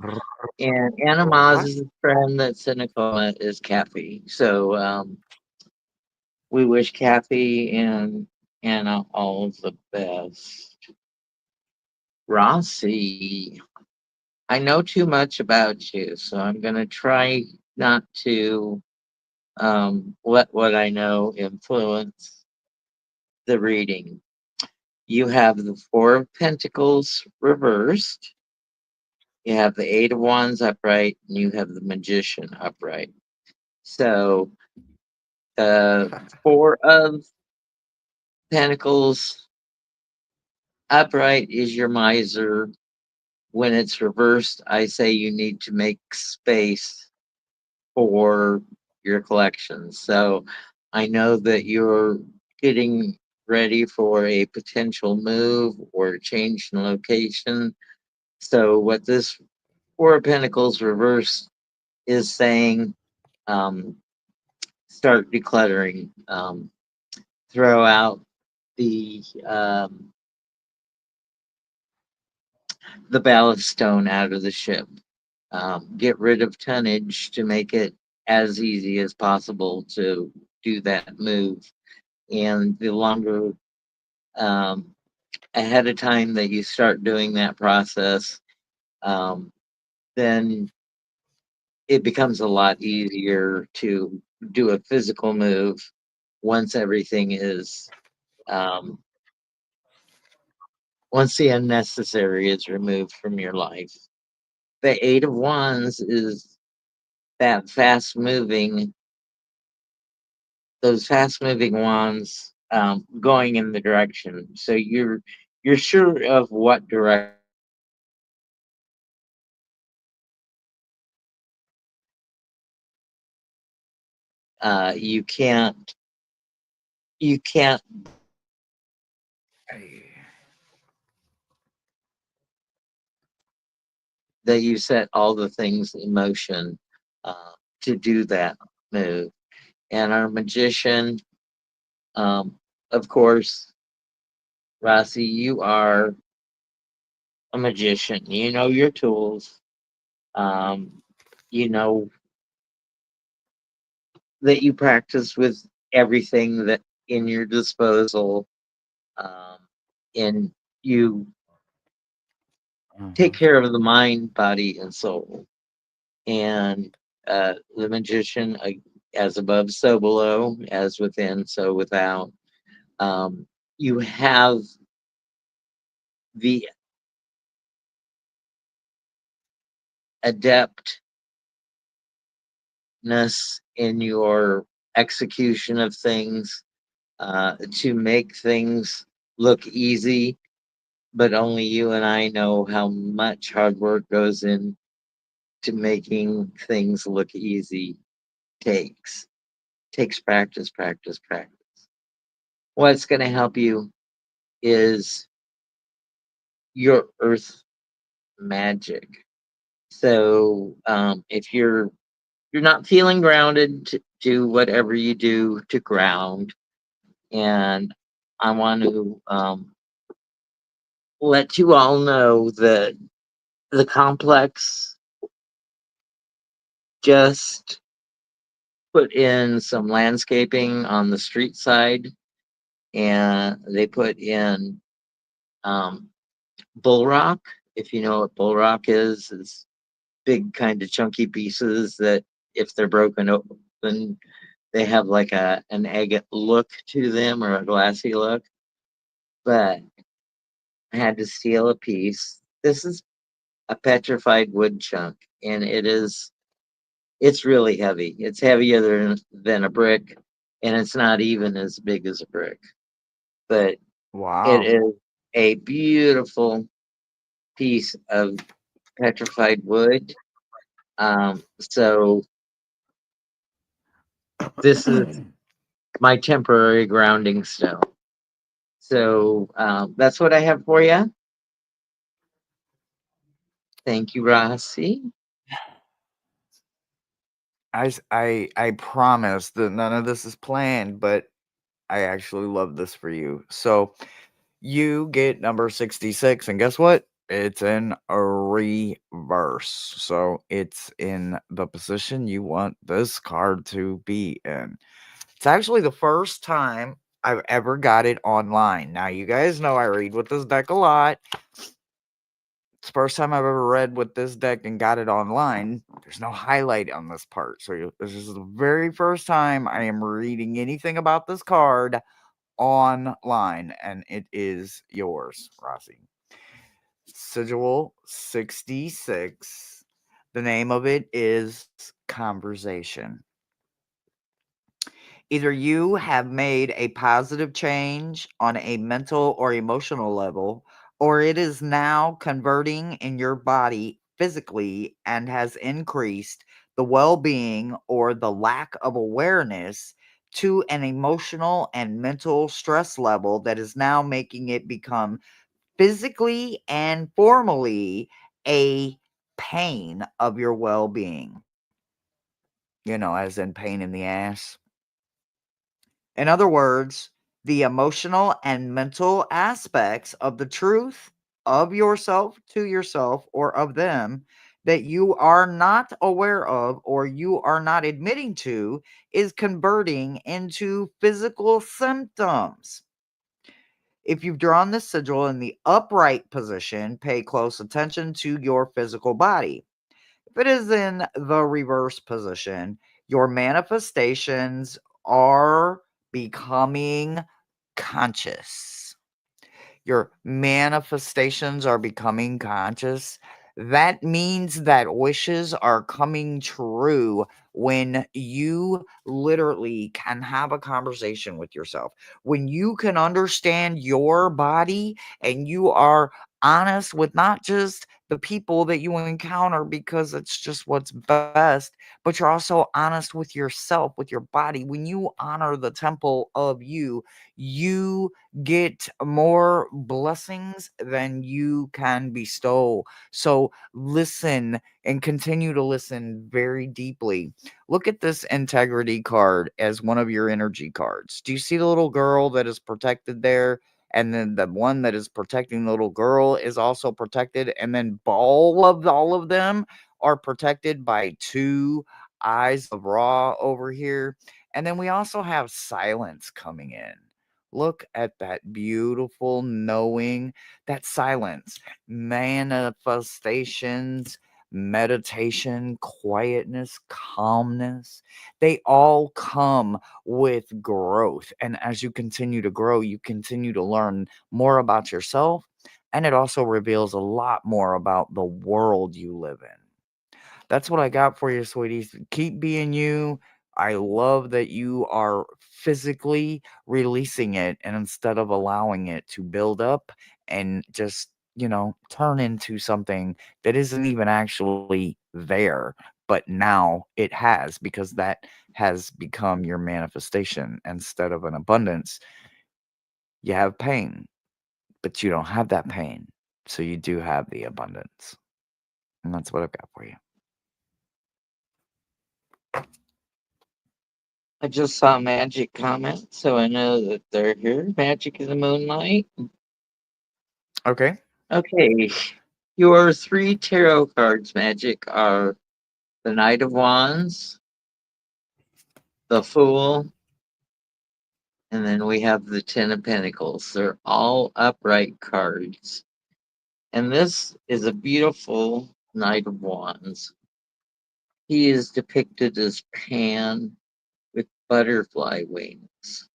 And Anna Right. Maz's friend that's in a coma is Kathy. So we wish Kathy and Anna all the best. Rossi, I know too much about you, so I'm going to try not to let what I know influence the reading. You have the Four of Pentacles reversed, you have the Eight of Wands upright, and you have the Magician upright. So Four of Pentacles upright is your miser. When it's reversed, I say you need to make space for your collections. So I know that you're getting ready for a potential move or change in location. So what this Four of Pentacles reverse is saying, um, start decluttering, throw out the the ballast stone out of the ship. Get rid of tonnage to make it as easy as possible to do that move. And the longer um, ahead of time that you start doing that process, um, then it becomes a lot easier to do a physical move once everything is um, once the unnecessary is removed from your life. The Eight of Wands is that fast moving, those fast moving wands going in the direction. So you're sure of what direction you're going in. You can't that you set all the things in motion to do that move. And our magician, um, of course, Rossi, you are a magician. You know your tools. Um, you know that you practice with everything that in your disposal, um, and you take Mhm. care of the mind, body, and soul. And the magician, as above, so below, as within, so without. Um, you have the adeptness in your execution of things to make things look easy, but only you and I know how much hard work goes in to making things look easy. Takes takes practice, practice, practice. What's going to help you is your earth magic. So if you're not feeling grounded, to do whatever you do to ground. And I want to let you all know that the complex just put in some landscaping on the street side, and they put in um, bull rock. If you know what bull rock is, it's big kind of chunky pieces that if they're broken open, they have like an agate look to them or a glassy look. But I had to steal a piece. This is a petrified wood chunk, and it's really heavy. It's heavier than a brick, and it's not even as big as a brick. But it Wow. is a beautiful piece of petrified wood. So this is my temporary grounding stone. So that's what I have for you. Thank you, Rossi. I promise that none of this is planned, but I actually love this for you. So you get number 66, and guess what? It's in a reverse. So it's in the position you want this card to be in. It's actually the first time I've ever got it online. Now, you guys know I read with this deck a lot. It's the first time I've ever read with this deck and got it online. There's no highlight on this part. So this is the very first time I am reading anything about this card online, and it is yours, Rossi. Sigil 66. The name of it is Conversation. Either you have made a positive change on a mental or emotional level, or it is now converting in your body physically and has increased the well being or the lack of awareness to an emotional and mental stress level that is now making it become physically and formally a pain of your well being. As in pain in the ass. In other words, the emotional and mental aspects of the truth of yourself to yourself or of them that you are not aware of or you are not admitting to is converting into physical symptoms. If you've drawn the sigil in the upright position, pay close attention to your physical body. it is in the reverse position, your manifestations are becoming conscious. Your manifestations are becoming conscious. That means that wishes are coming true when you literally can have a conversation with yourself. When you can understand your body and you are honest with not just the people that you encounter because it's just what's best, but you're also honest with yourself, with your body. When you honor the temple of you, you get more blessings than you can bestow. So listen and continue to listen very deeply. Look at this integrity card as one of your energy cards. Do you see the little girl that is protected there? And then the one that is protecting the little girl is also protected. And then all of them are protected by two eyes of Ra over here. And then we also have silence coming in. Look at that beautiful knowing, that silence, manifestations, meditation, quietness, calmness. They all come with growth. And as you continue to grow, you continue to learn more about yourself. And it also reveals a lot more about the world you live in. That's what I got for you, sweeties. Keep being you. I love that you are physically releasing it and instead of allowing it to build up and just, turn into something that isn't even actually there, but now it has because that has become your manifestation instead of an abundance. You have pain, but you don't have that pain. So you do have the abundance. And that's what I've got for you. I just saw Magic comment, so I know that they're here. Magic in the Moonlight. Okay. Okay, your three tarot cards, Magic, are the Knight of Wands, the Fool, and then we have the Ten of Pentacles. They're all upright cards. And this is a beautiful Knight of Wands. He is depicted as Pan with butterfly wings.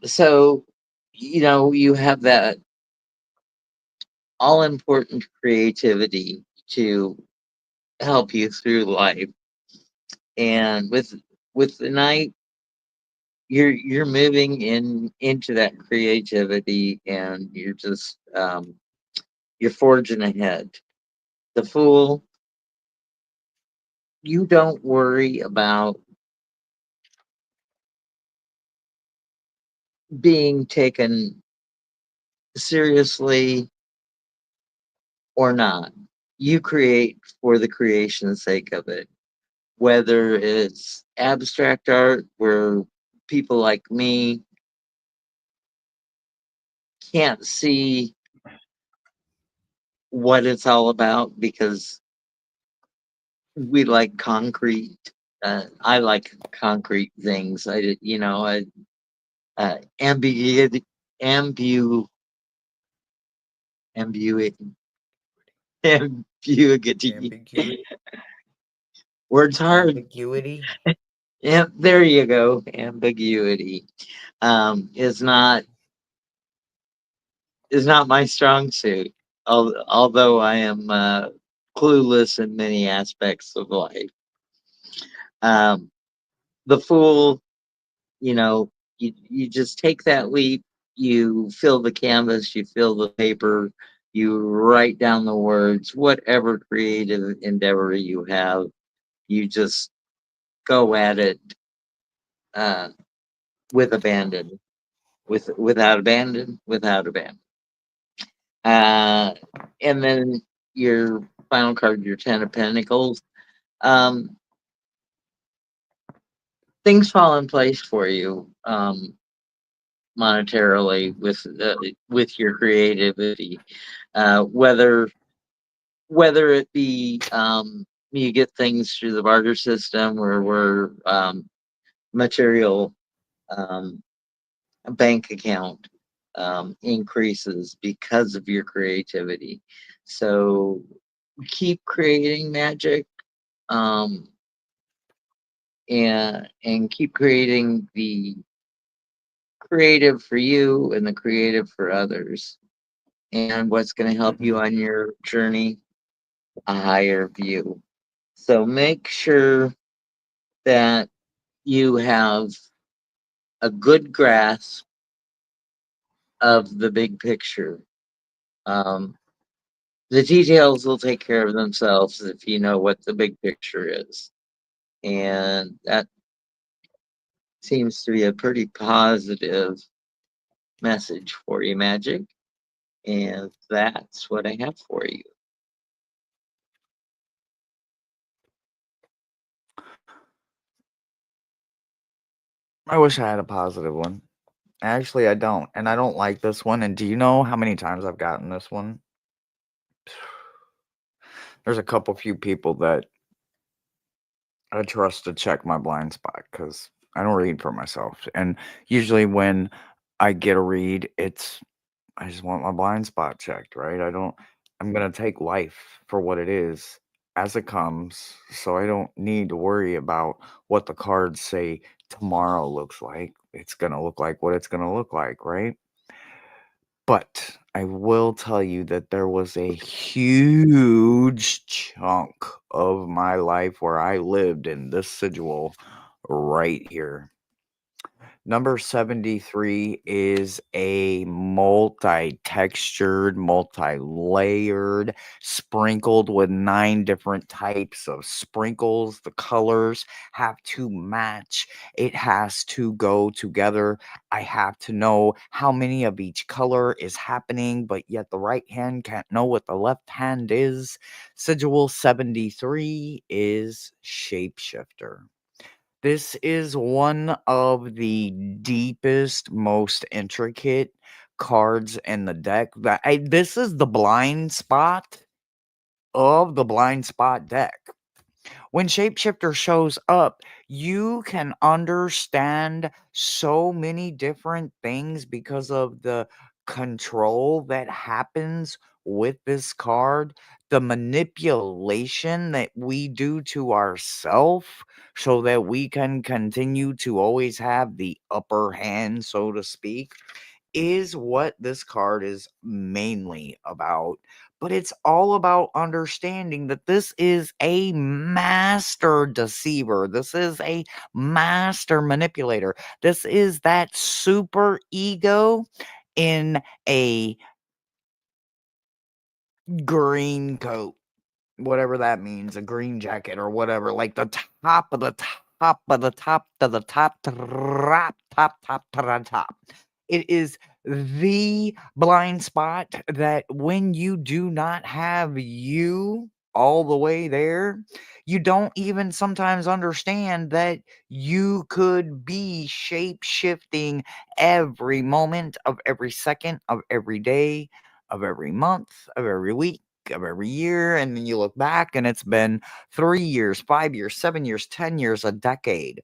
So, you have that all important creativity to help you through life. And with the Knight, you're moving into that creativity, and you're forging ahead. The Fool, you don't worry about being taken seriously or not. You create for the creation's sake of it, whether it's abstract art where people like me can't see what it's all about because we like concrete. I like concrete things. Ambiguity, ambu, ambiguity, ambiguity. Ambiguity. Words hard. Ambiguity. Yeah, there you go. Ambiguity is not my strong suit. Although I am clueless in many aspects of life. Um, the Fool, you know, you just take that leap. You fill the canvas. You fill the paper. You write down the words. Whatever creative endeavor you have, you just go at it uh, with abandon. Without abandon, without abandon. Uh, and then your final card, your Ten of Pentacles. Um, Things fall in place for you monetarily with your creativity. Whether it be you get things through the barter system or we're material um, bank account. increases because of your creativity. So keep creating magic, um, and keep creating the creative for you and the creative for others. And what's going to help you Mhm. on your journey? A higher view. So make sure that you have a good grasp of the big picture. Um, the details will take care of themselves if you know what the big picture is. And that seems to be a pretty positive message for you, Magic. And that's what I have for you. I wish I had a positive one. Actually, I don't, and I don't like this one. And do you know how many times I've gotten this one? There's a couple few people that I trust to check my blind spot because I don't read for myself. And usually when I get a read, it's I just want my blind spot checked, right? I'm gonna take life for what it is as it comes, so I don't need to worry about what the cards say tomorrow looks like. It's gonna look like what it's gonna look like, right? But I will tell you that there was a huge chunk of my life where I lived in this sigil right here. Number 73 is a multi-textured, multi-layered, sprinkled with 9 different types of sprinkles. The colors have to match. It has to go together. I have to know how many of each color is happening, but yet the right hand can't know what the left hand is. Sigil 73 is Shapeshifter. This is one of the deepest, most intricate cards in the deck. This is the blind spot of the blind spot deck. When Shapeshifter shows up, you can understand so many different things because of the control that happens with this card, the manipulation that we do to ourselves so that we can continue to always have the upper hand, so to speak, is what this card is mainly about. But it's all about understanding that this is a master deceiver. This is a master manipulator. This is that super ego in a green coat, whatever that means, a green jacket or whatever, like the top of the top of the top to the top, top to the top. It is the blind spot that when you do not have you all the way there, you don't even sometimes understand that you could be shape shifting every moment of every second of every day, of every month, of every week, of every year. And then you look back and it's been 3 years, 5 years, 7 years, 10 years, a decade,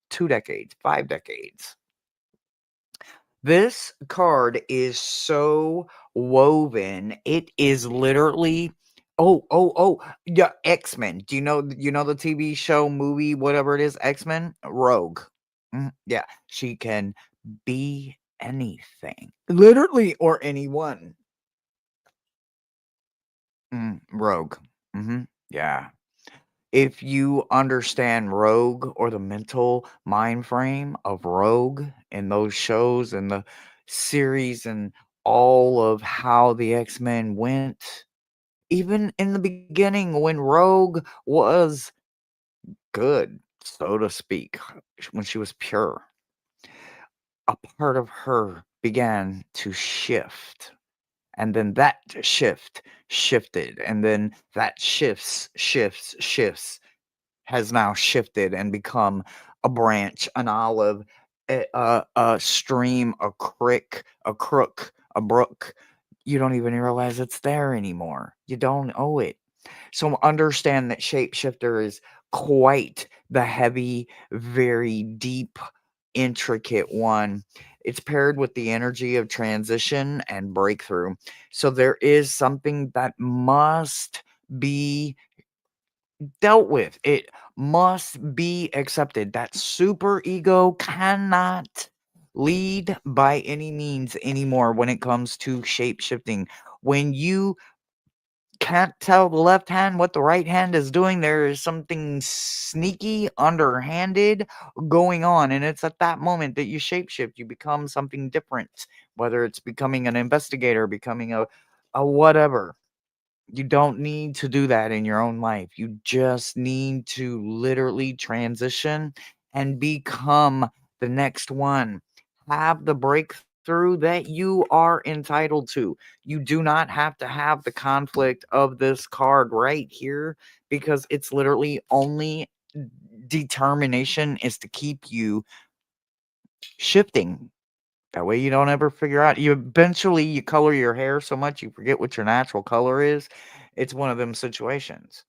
2 decades, 5 decades. This card is so woven. It is literally yeah, X-Men. Do you know the TV show, movie, whatever it is, X-Men? Rogue. Yeah, she can be anything. Literally or anyone. Rogue. Yeah. If you understand Rogue or the mental mind frame of Rogue and those shows and the series and all of how the X-Men went, even in the beginning when Rogue was good, so to speak, when she was pure, a part of her began to shift. And then that shift shifted, and then that shifts has now shifted and become a branch, an olive, a stream, a crick, a crook, a brook. You don't even realize it's there anymore. You don't owe it. So understand that shapeshifter is quite the heavy, very deep, intricate one. It's paired with the energy of transition and breakthrough. So there is something that must be dealt with. It must be accepted. That super ego cannot lead by any means anymore when it comes to shape shifting. When you can't tell the left hand what the right hand is doing, there is something sneaky, underhanded going on. And it's at that moment that you shapeshift. You become something different, whether it's becoming an investigator, becoming a whatever. You don't need to do that in your own life. You just need to literally transition and become the next one. Have the breakthrough that you are entitled to. You do not have to have the conflict of this card right here because it's literally only determination is to keep you shifting. That way you don't ever figure out. You eventually you color your hair so much you forget what your natural color is. It's one of them situations.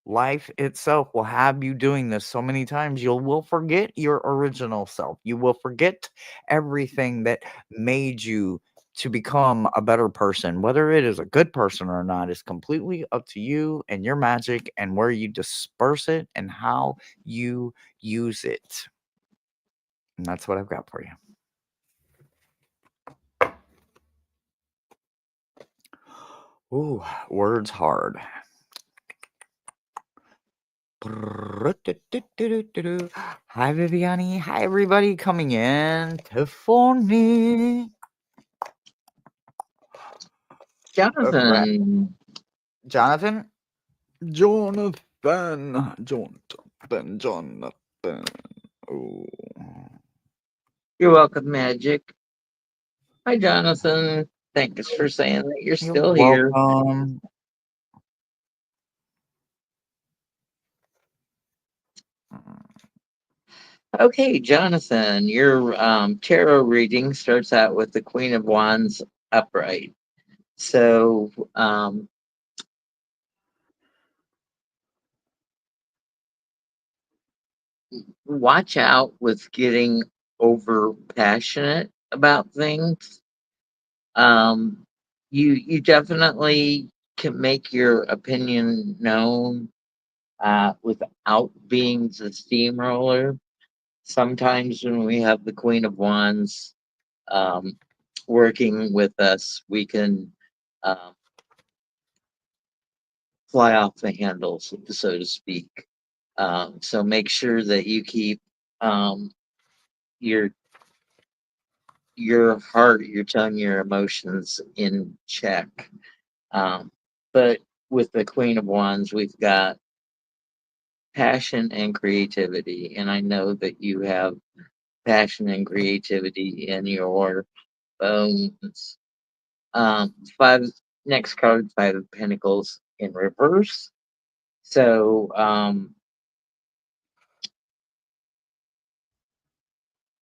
Life itself will have you doing this so many times you will forget your original self. You will forget everything that made you to become a better person. Whether it is a good person or not is completely up to you and your magic and where you disperse it and how you use it. And that's what I've got for you. Ooh, words hard. Hi, Viviani. Hi, everybody coming in. Tiffany. Right. Jonathan, Jonathan? Jonathan. Oh. you're welcome, Magic. Hi, Jonathan. Thanks for saying that you're You're still here. welcome. Okay, Jonathan, your tarot reading starts out with the Queen of Wands upright. So, watch out with getting over passionate about things. Um, you definitely can make your opinion known without being the steamroller. Sometimes when we have the Queen of Wands um, working with us, we can um, fly off the handles, so to speak. So make sure that you keep um, your heart, your tongue, your emotions in check. Um, but with the Queen of Wands, we've got passion and creativity, and I know that you have passion and creativity in your bones. Five next card, Five of Pentacles in reverse. So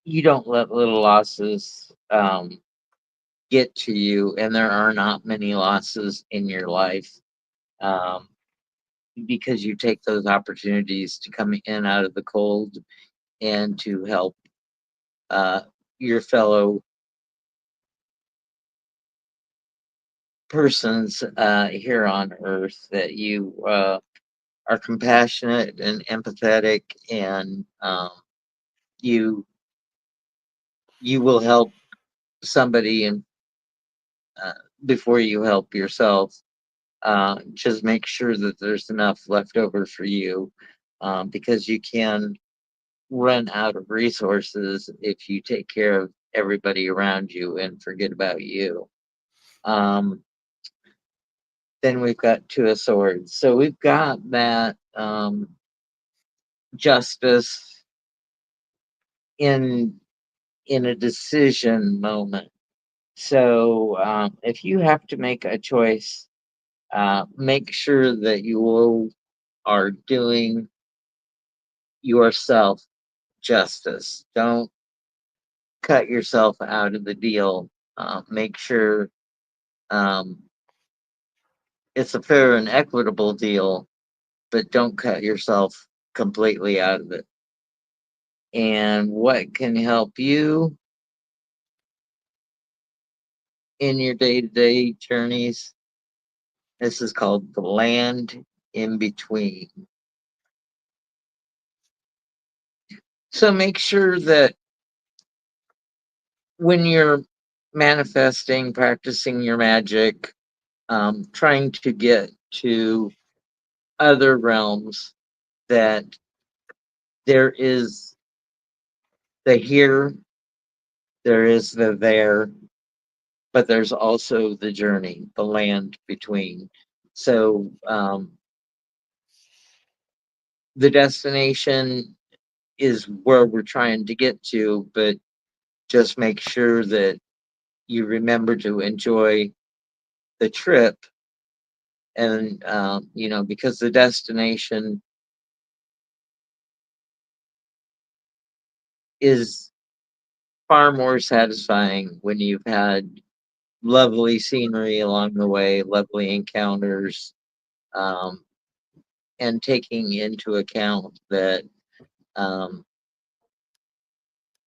you don't let little losses get to you, and there are not many losses in your life um, because you take those opportunities to come in out of the cold and to help uh, your fellow persons here on earth, that you are compassionate and empathetic, and you you will help somebody and uh, before you help yourself. Just make sure that there's enough left over for you, because you can run out of resources if you take care of everybody around you and forget about you. Um, then we've got Two of Swords. So we've got that justice in a decision moment. So if you have to make a choice, make sure that you are doing yourself justice. Don't cut yourself out of the deal. Make sure um, it's a fair and equitable deal, but don't cut yourself completely out of it. And what can help you? in your day to day journeys. This is called the land in between. So make sure that when you're manifesting, practicing your magic, trying to get to other realms, that there is the here, there is the there, but there's also the journey, the land between. So the destination is where we're trying to get to, but just make sure that you remember to enjoy the trip. And, because the destination is far more satisfying when you've had lovely scenery along the way, lovely encounters, um, and taking into account that um,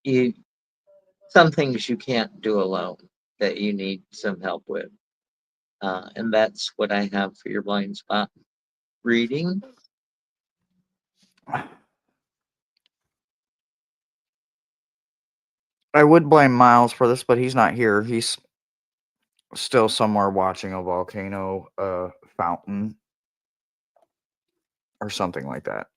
you some things you can't do alone, that you need some help with. And that's what I have for your blind spot reading. I would blame Miles for this, but he's not here. He's still somewhere watching a volcano fountain or something like that.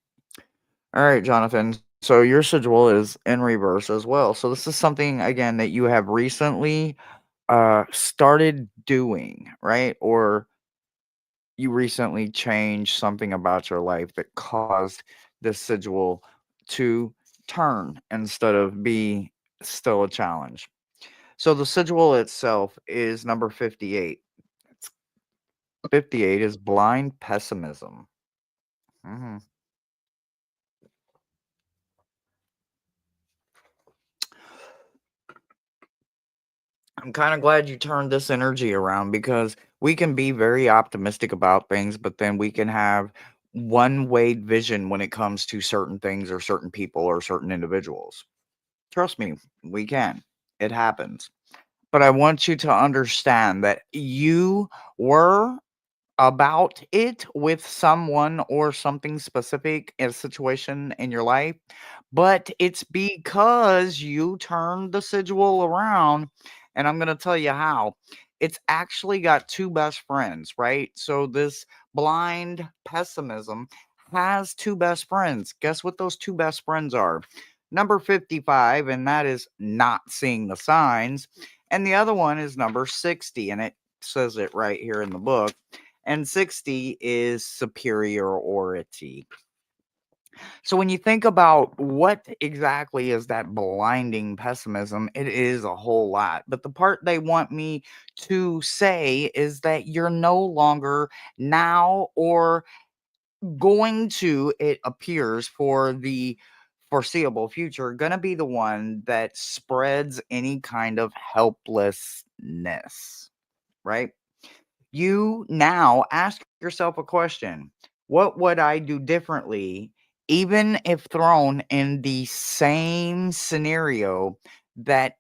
All right, Jonathan. So your schedule is in reverse as well. So this is something again that you have recently started doing, right? Or you recently changed something about your life that caused this schedule to turn instead of be still a challenge. So the schedule itself is number 58. It's 58 is blind pessimism. Mhm. I'm kind of glad you turned this energy around because we can be very optimistic about things, but then we can have one way vision when it comes to certain things or certain people or certain individuals. Trust me, we can. It happens. But I want you to understand that you were about it with someone or something specific in a situation in your life, but it's because you turned the schedule around. And I'm going to tell you how. It's actually got two best friends, right? So this blind pessimism has two best friends. Guess what those two best friends are? Number 55, and that is not seeing the signs. And the other one is number 60, and it says it right here in the book, and 60 is superiority. So when you think about what exactly is that blinding pessimism, it is a whole lot. But the part they want me to say is that you're no longer now or going to, it appears, for the foreseeable future, going to be the one that spreads any kind of helplessness, right? You now ask yourself a question. What would I do differently, even if thrown in the same scenario that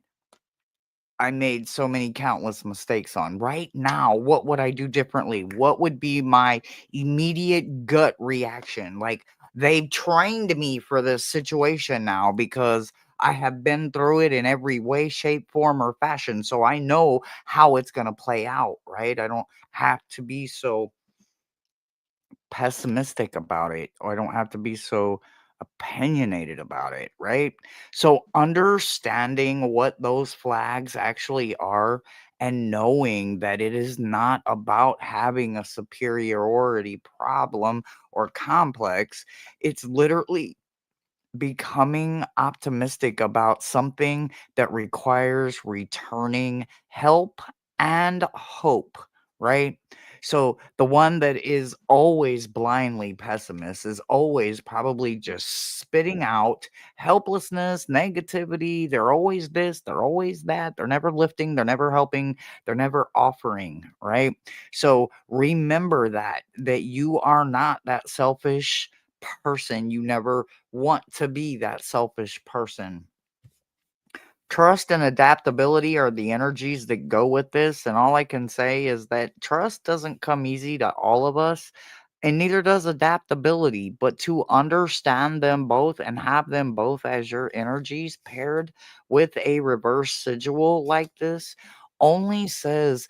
I made so many countless mistakes on? Right now, what would I do differently? What would be my immediate gut reaction? Like, they've trained me for this situation now because I have been through it in every way, shape, form, or fashion. So I know how it's going to play out, right? I don't have to be so pessimistic about it, or I don't have to be so opinionated about it, right? So understanding what those flags actually are and knowing that it is not about having a superiority problem or complex, it's literally becoming optimistic about something that requires returning help and hope, right? So the one that is always blindly pessimist is always probably just spitting out helplessness, negativity. They're always this, they're always that. They're never lifting, they're never helping, they're never offering, right? So remember that you are not that selfish person. You never want to be that selfish person. Trust and adaptability are the energies that go with this. And all I can say is that trust doesn't come easy to all of us, and neither does adaptability. But to understand them both and have them both as your energies paired with a reverse sigil like this only says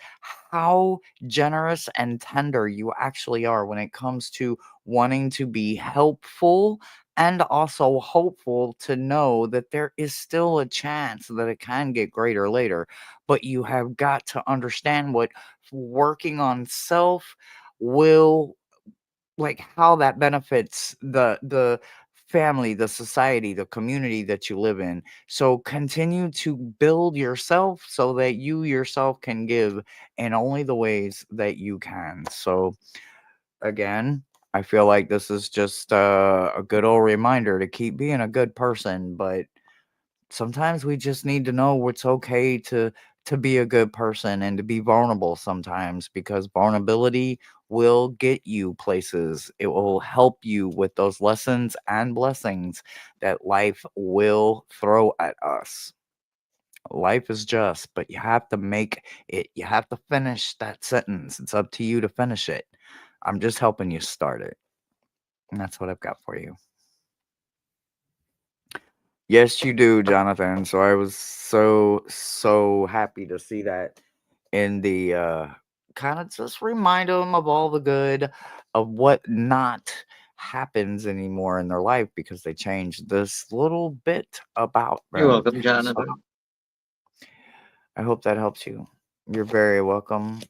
how generous and tender you actually are when it comes to wanting to be helpful and also hopeful to know that there is still a chance that it can get greater later. But you have got to understand what working on self will, like, how that benefits the family, the society, the community that you live in. So continue to build yourself so that you yourself can give in only the ways that you can. So again, I feel like this is just a good old reminder to keep being a good person, but sometimes we just need to know it's okay to be a good person and to be vulnerable sometimes, because vulnerability will get you places. It will help you with those lessons and blessings that life will throw at us. Life is just, but you have to make it, you have to finish that sentence. It's up to you to finish it. I'm just helping you start it. And that's what I've got for you. Yes, you do, Jonathan. So I was so happy to see that in the kind of just remind them of all the good of what not happens anymore in their life because they changed this little bit about You're them. welcome, So Jonathan. I hope that helps you. You're very welcome.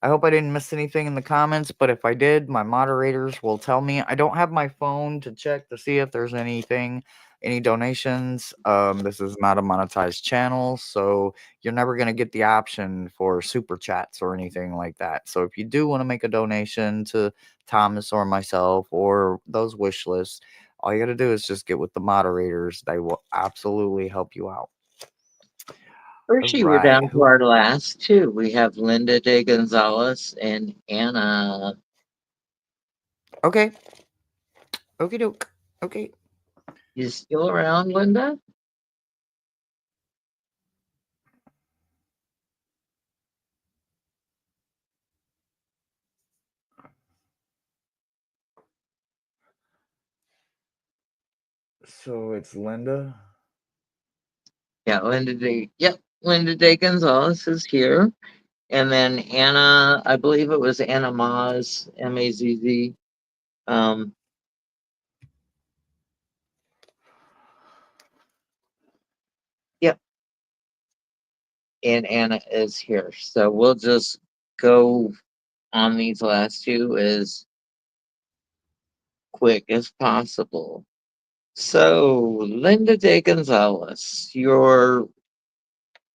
I hope I didn't miss anything in the comments, but if I did, my moderators will tell me. I don't have my phone to check to see if there's anything, any donations. This is not a monetized channel, so you're never going to get the option for super chats or anything like that. So if you do want to make a donation to Thomas or myself or those wish lists, all you got to do is just get with the moderators. They will absolutely help you out. All Hershey, we're right. down to our last two. We have Linda De Gonzalez and Anna. Okay. Okay, doke. Okay. You still around, Linda? So it's Linda. Yeah, Linda De Gonzalez is here. And then Anna, I believe it was Anna Maz, Mazz. Um, yep, and Anna is here. So we'll just go on these last two as quick as possible. So, Linda De Gonzalez, your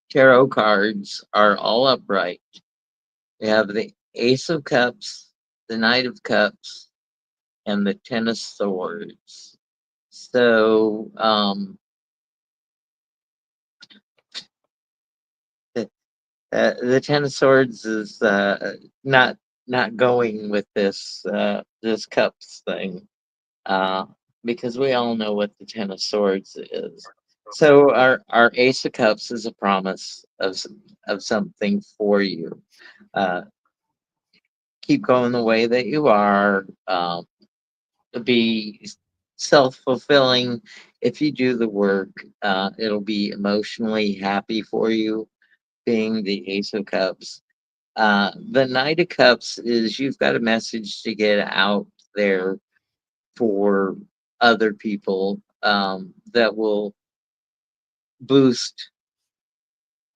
tarot cards are all upright. We have the Ace of Cups, the Knight of Cups, and the Ten of Swords. So, the, the Ten of Swords is not going with this cups thing, uh, because we all know what the Ten of Swords is. So our Ace of Cups is a promise of something for you. Uh, keep going the way that you are. Be self fulfilling. If you do the work, it'll be emotionally happy for you. Being the Ace of Cups. The Knight of Cups is you've got a message to get out there for other people, that will boost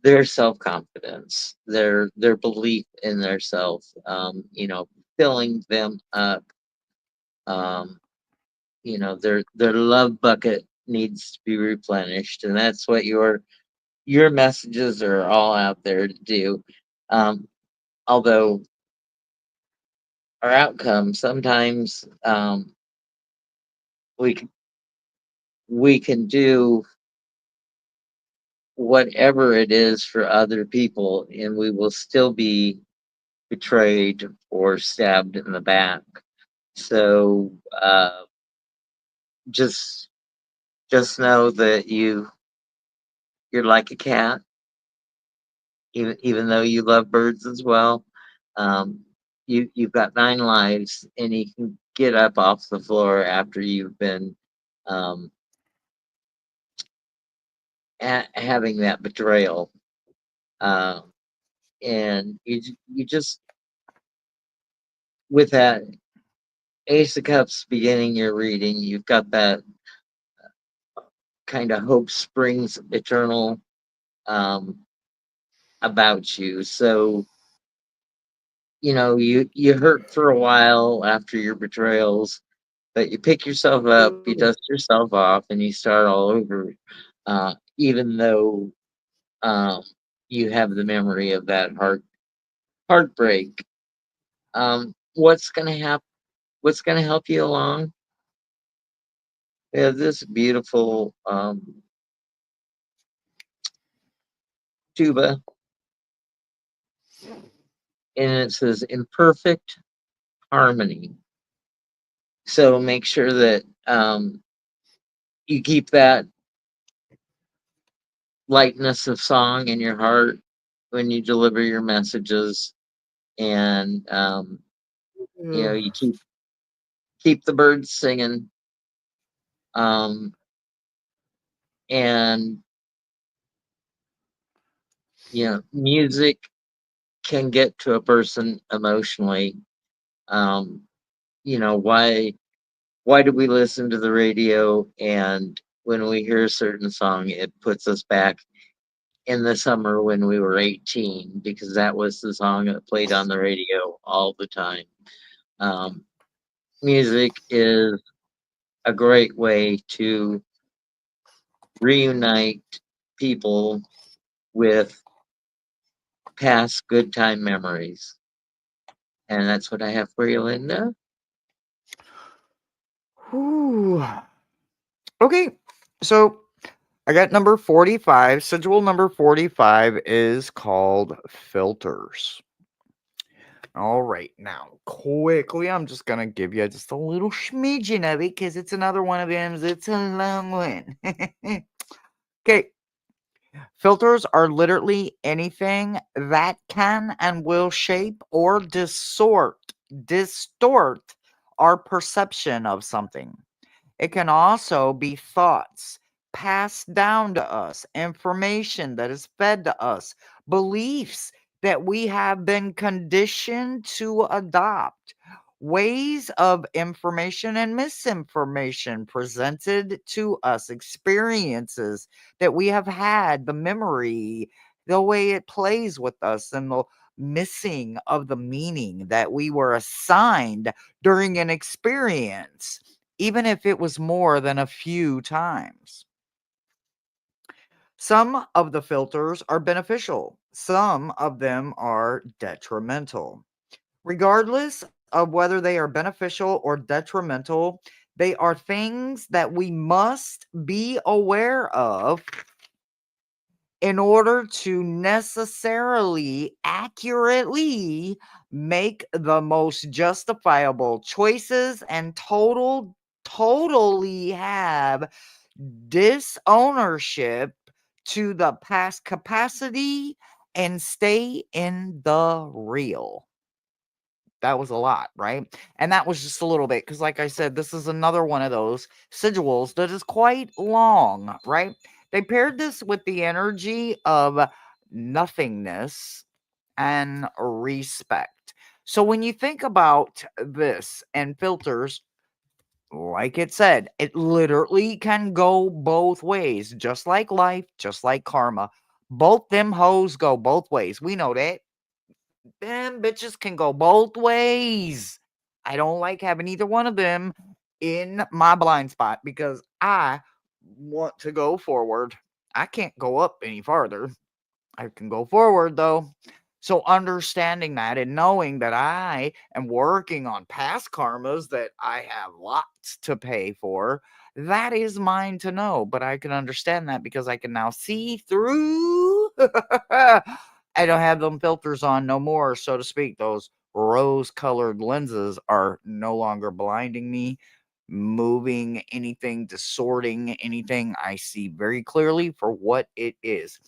their self confidence, their belief in their self. Filling them up. Um, their love bucket needs to be replenished, and that's what your messages are all out there to do. Um, Although our outcome sometimes, we can, we can do whatever it is for other people, and we will still be betrayed or stabbed in the back. So, just just know that You're like a cat, even though you love birds as well. Um, you've got 9 lives, and you can get up off the floor after you've been um, having that betrayal, um, and you just with that Ace of Cups beginning your reading, you've got that kind of hope springs eternal um, about you. So you hurt for a while after your betrayals, but you pick yourself up, you dust yourself off, and you start all over. Even though um, you have the memory of that heartbreak. What's gonna happen? What's gonna help you along? We have this beautiful tuba, and it says imperfect harmony. So make sure that you keep that lightness of song in your heart when you deliver your messages, and you keep the birds singing, um, and music can get to a person emotionally. Um, why do we listen to the radio? And when we hear a certain song, it puts us back in the summer when we were 18, because that was the song that played on the radio all the time. Um, Music is a great way to reunite people with past good time memories. And that's what I have for you, Linda. Whew. Okay, so I got number 45. Sigil number 45 is called filters. All right, now quickly, I'm just gonna give you just a little smidgen of it because it's another one of them. It's a long one. Okay, filters are literally anything that can and will shape or distort our perception of something. It can also be thoughts passed down to us, information that is fed to us, beliefs that we have been conditioned to adopt, ways of information and misinformation presented to us, experiences that we have had, the memory, the way it plays with us, and the missing of the meaning that we were assigned during an experience, even if it was more than a few times. Some of the filters are beneficial, some of them are detrimental. Regardless of whether they are beneficial or detrimental, they are things that we must be aware of in order to necessarily accurately make the most justifiable choices and totally have disownership to the past capacity and stay in the real. That was a lot, right? And that was just a little bit because, like I said, this is another one of those sigils that is quite long, right? They paired this with the energy of nothingness and respect. So when you think about this and filters, like it said, it literally can go both ways, just like life, just like karma. Both them hoes go both ways. We know that. Them bitches can go both ways. I don't like having either one of them in my blind spot because I want to go forward. I can't go up any farther. I can go forward though. So understanding that and knowing that I am working on past karmas that I have lots to pay for, that is mine to know. But I can understand that because I can now see through. I don't have them filters on no more, so to speak. Those rose colored lenses are no longer blinding me. moving anything, distorting anything. I see very clearly for what it is.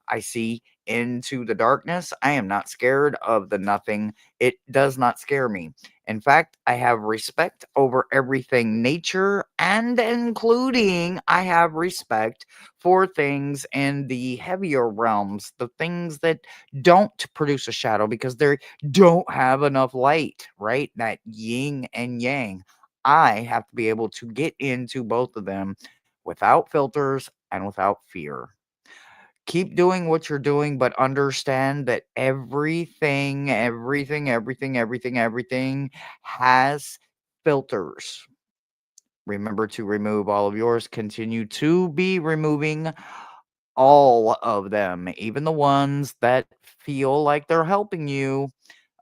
I see into the darkness. I am not scared of the nothing. It does not scare me. In fact, I have respect over everything nature, and including I have respect for things in the heavier realms, the things that don't produce a shadow because they don't have enough light, right? That yin and yang. I have to be able to get into both of them without filters and without fear. Keep doing what you're doing, but understand that everything has filters. Remember to remove all of yours. Continue to be removing all of them, even the ones that feel like they're helping you.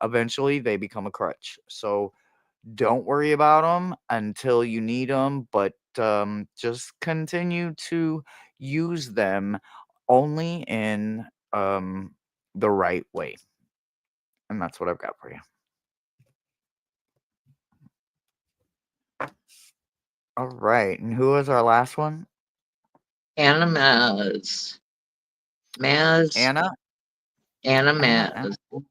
Eventually, they become a crutch. So don't worry about them until you need them, but just continue to use them only in the right way. And that's what I've got for you. All right. And who was our last one? Anna Maz. Maz. Anna? Anna Anna. Maz.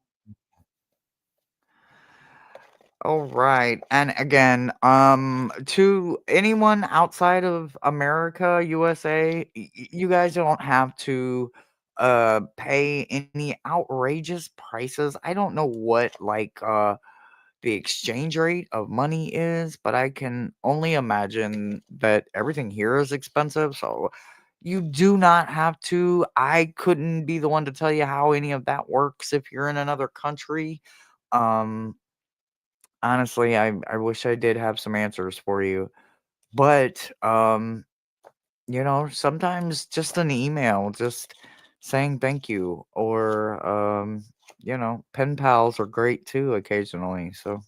All right. And again, to anyone outside of America, USA, you guys don't have to pay any outrageous prices. I don't know what the exchange rate of money is, but I can only imagine that everything here is expensive. So you do not have to. I couldn't be the one to tell you how any of that works if you're in another country. Um Honestly, I wish I did have some answers for you, but, sometimes just an email, just saying thank you or, pen pals are great too occasionally, so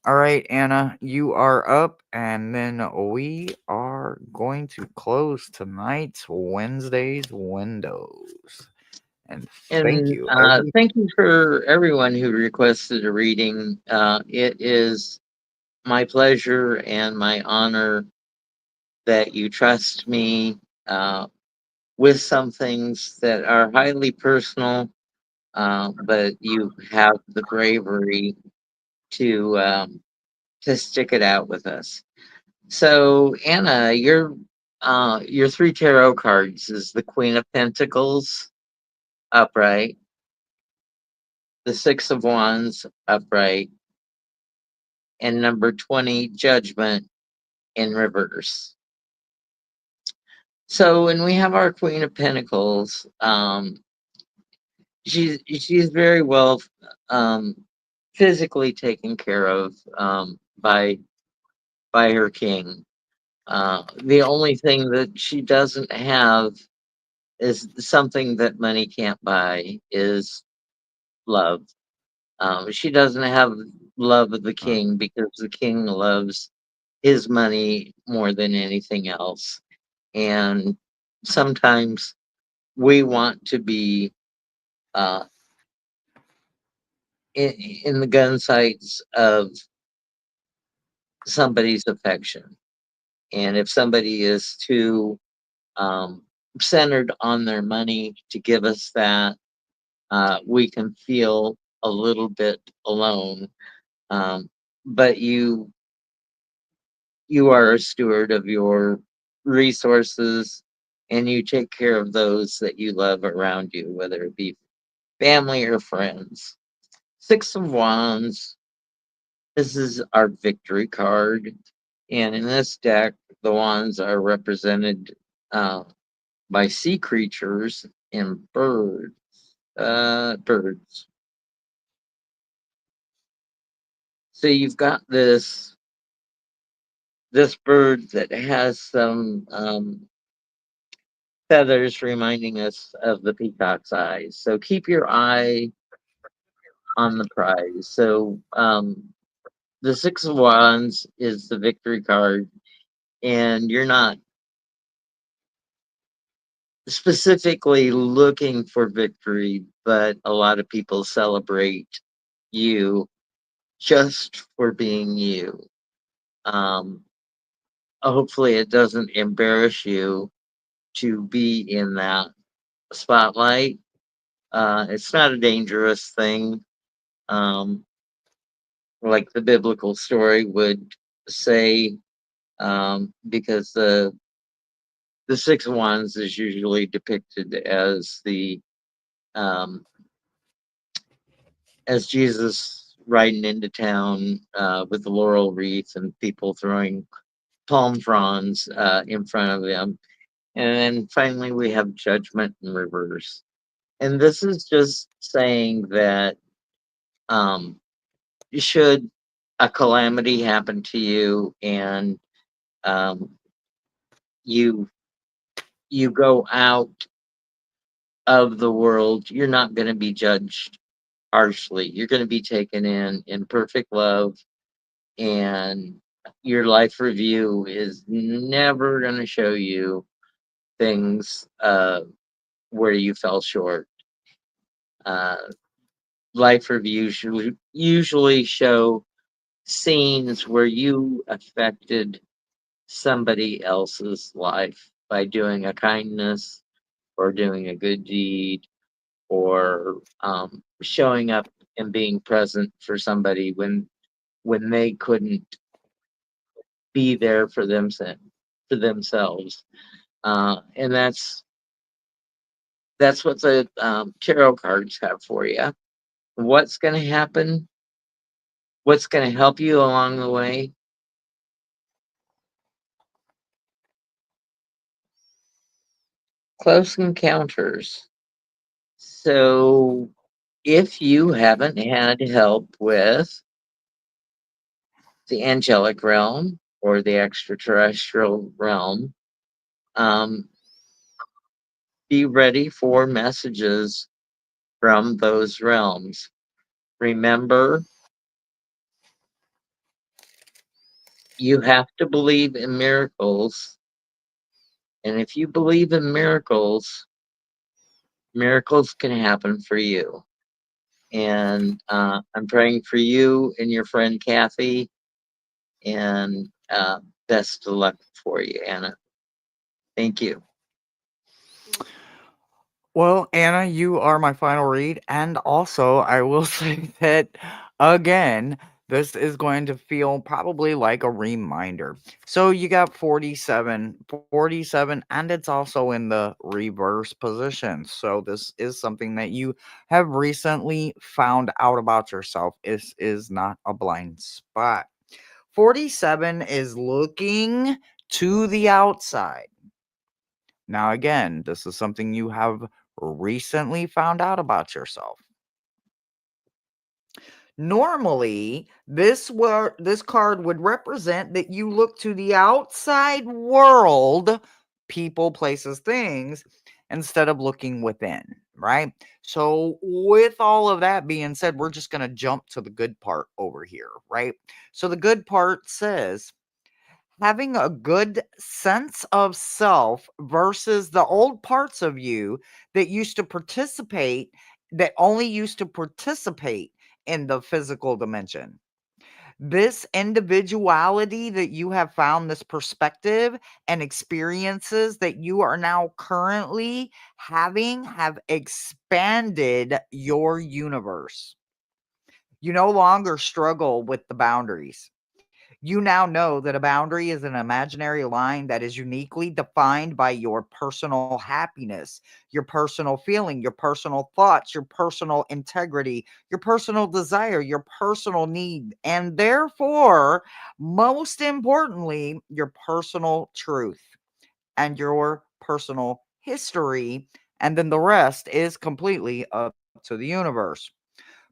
alright, Anna, you are up, and then we are going to close tonight's Wednesday's windows, and thank And you, every thank you for everyone who requested a reading. It is my pleasure and my honor that you trust me with some things that are highly personal, but you have the bravery to to stick it out with us. So, Anna, your three tarot cards is the Queen of Pentacles upright, the Six of Wands upright, and number 20, Judgment in reverse. So when we have our Queen of Pentacles, she's very well um, physically taken care of by her king. The only thing that she doesn't have is something that money can't buy is love. She doesn't have love of the king because the king loves his money more than anything else. And sometimes we want to be uh, in the gun sights of somebody's affection. And if somebody is too um, centered on their money to give us that, we can feel a little bit alone. Um, but you are a steward of your resources and you take care of those that you love around you, whether it be family or friends. Six of Wands. This is our victory card. And in this deck, the wands are represented uh, by sea creatures and birds. Birds. So you've got this bird that has some feathers reminding us of the peacock's eyes. So keep your eye on the prize. So the Six of Wands is the victory card, and you're not specifically looking for victory, but a lot of people celebrate you just for being you. Um, hopefully it doesn't embarrass you to be in that spotlight. It's not a dangerous thing. Um, like the biblical story would say, because the six of wands is usually depicted um, as Jesus riding into town with the laurel wreath and people throwing palm fronds in front of him. And then finally, we have judgment in reverse. And this is just saying that um, should a calamity happen to you and um, you you go out of the world, you're not going to be judged harshly. You're going to be taken in perfect love, and your life review is never going to show you things where you fell short. Uh, Life reviews usually show scenes where you affected somebody else's life by doing a kindness or doing a good deed or showing up and being present for somebody when they couldn't be there for themselves. And that's what the tarot cards have for you. What's going to happen? What's going to help you along the way? Close encounters. So, if you haven't had help with the angelic realm or the extraterrestrial realm, um, be ready for messages from those realms. Remember, you have to believe in miracles. And if you believe in miracles, miracles can happen for you. And I'm praying for you and your friend Kathy, and best of luck for you, Anna. Thank you. Well, Anna, you are my final read. And also, I will say that again, this is going to feel probably like a reminder. So you got 47, and it's also in the reverse position. So this is something that you have recently found out about yourself. Is not a blind spot. 47 is looking to the outside. Now, again, this is something you have recently found out about yourself. Normally, this card would represent that you look to the outside world, people, places, things, instead of looking within, right? So, with all of that being said, we're just going to jump to the good part over here, right? So, the good part says having a good sense of self versus the old parts of you that used to participate, that only used to participate in the physical dimension. This individuality that you have found, this perspective and experiences that you are now currently having, have expanded your universe. You no longer struggle with the boundaries. You now know that a boundary is an imaginary line that is uniquely defined by your personal happiness, your personal feeling, your personal thoughts, your personal integrity, your personal desire, your personal need, and therefore, most importantly, your personal truth and your personal history. And then the rest is completely up to the universe.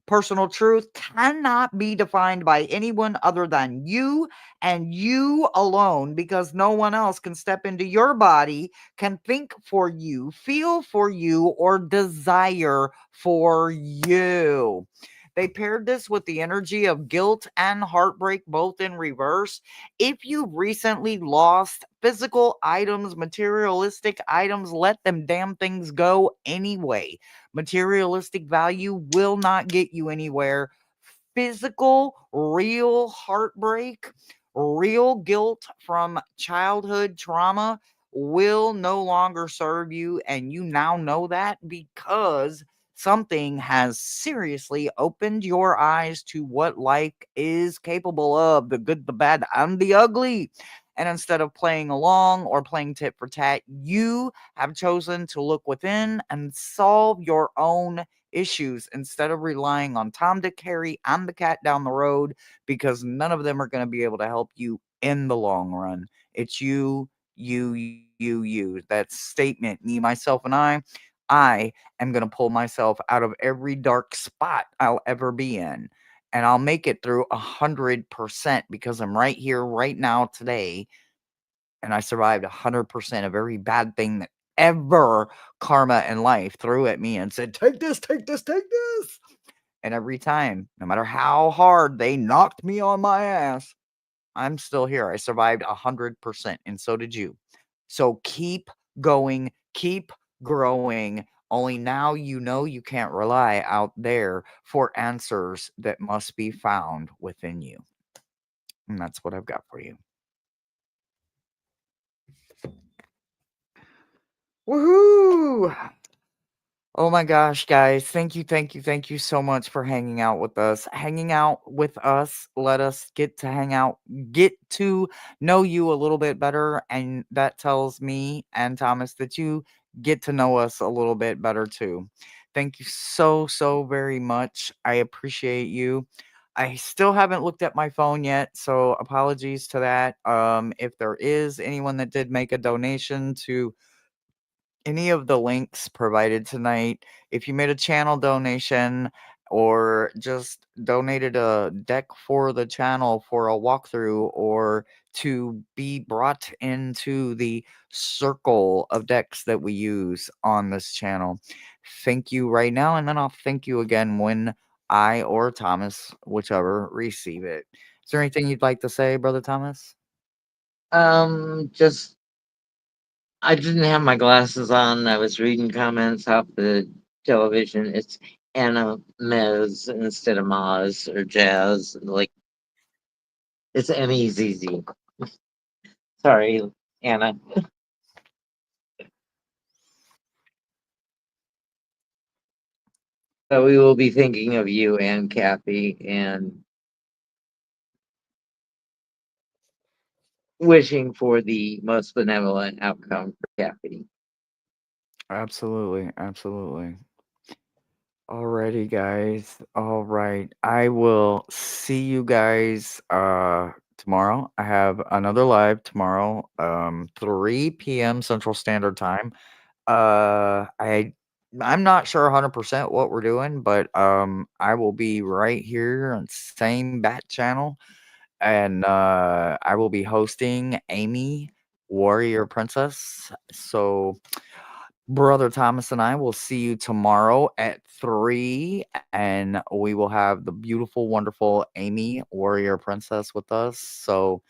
Personal truth cannot be defined by anyone other than you and you alone, because no one else can step into your body, can think for you, feel for you, or desire for you. They paired this with the energy of guilt and heartbreak, both in reverse. If you recently lost physical items, materialistic items, let them damn things go anyway. Materialistic value will not get you anywhere. Physical, real heartbreak, Real guilt from childhood trauma will no longer serve you. And you now know that because something has seriously opened your eyes to what life is capable of, the good, the bad, and the ugly. And instead of playing along or playing tit for tat, you have chosen to look within and solve your own issues instead of relying on Tom, Dick, Harry, and the cat down the road, because none of them are going to be able to help you in the long run. It's you. That statement, me, myself, and I am going to pull myself out of every dark spot I'll ever be in. And I'll make it through 100% because I'm right here, right now, today, and I survived 100% of every bad thing that ever karma and life threw at me and said, take this, take this, take this. And every time, no matter how hard they knocked me on my ass, I'm still here. I survived 100%, and so did you. So keep going, keep growing. Only now you know you can't rely out there for answers that must be found within you. And that's what I've got for you. Woohoo! Oh my gosh, guys. Thank you so much for hanging out with us. Hanging out with us, let us get to hang out, get to know you a little bit better. And that tells me and Thomas that you get to know us a little bit better too. Thank you so, so very much. I appreciate you. I still haven't looked at my phone yet, so apologies to that. If there is anyone that did make a donation to any of the links provided tonight, if you made a channel donation or just donated a deck for the channel for a walkthrough or to be brought into the circle of decks that we use on this channel, thank you right now. And then I'll thank you again when I or Thomas, whichever, receive it. Is there anything you'd like to say, Brother Thomas? Just I didn't have my glasses on. I was reading comments off the television. It's Anna Mez instead of Maz or Jazz. Like it's M-E-Z-Z. Sorry, Anna. But we will be thinking of you and Kathy and wishing for the most benevolent outcome for Kathy. Absolutely, absolutely. Alrighty, guys. All right. I will see you guys tomorrow. I have another live tomorrow, 3 p.m. Central Standard Time. I'm not sure 100% what we're doing, but I will be right here on same bat channel, and I will be hosting Amy Warrior Princess. So Brother Thomas and I will see you tomorrow at 3, and we will have the beautiful, wonderful Amy, Warrior Princess, with us. So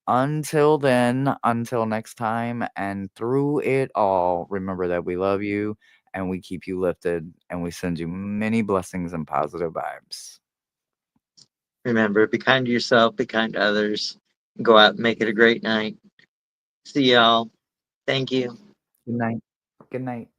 until then, until next time, and through it all, remember that we love you and we keep you lifted and we send you many blessings and positive vibes. Remember, be kind to yourself, be kind to others. Go out and make it a great night. See y'all. Thank you. Good night. Good night.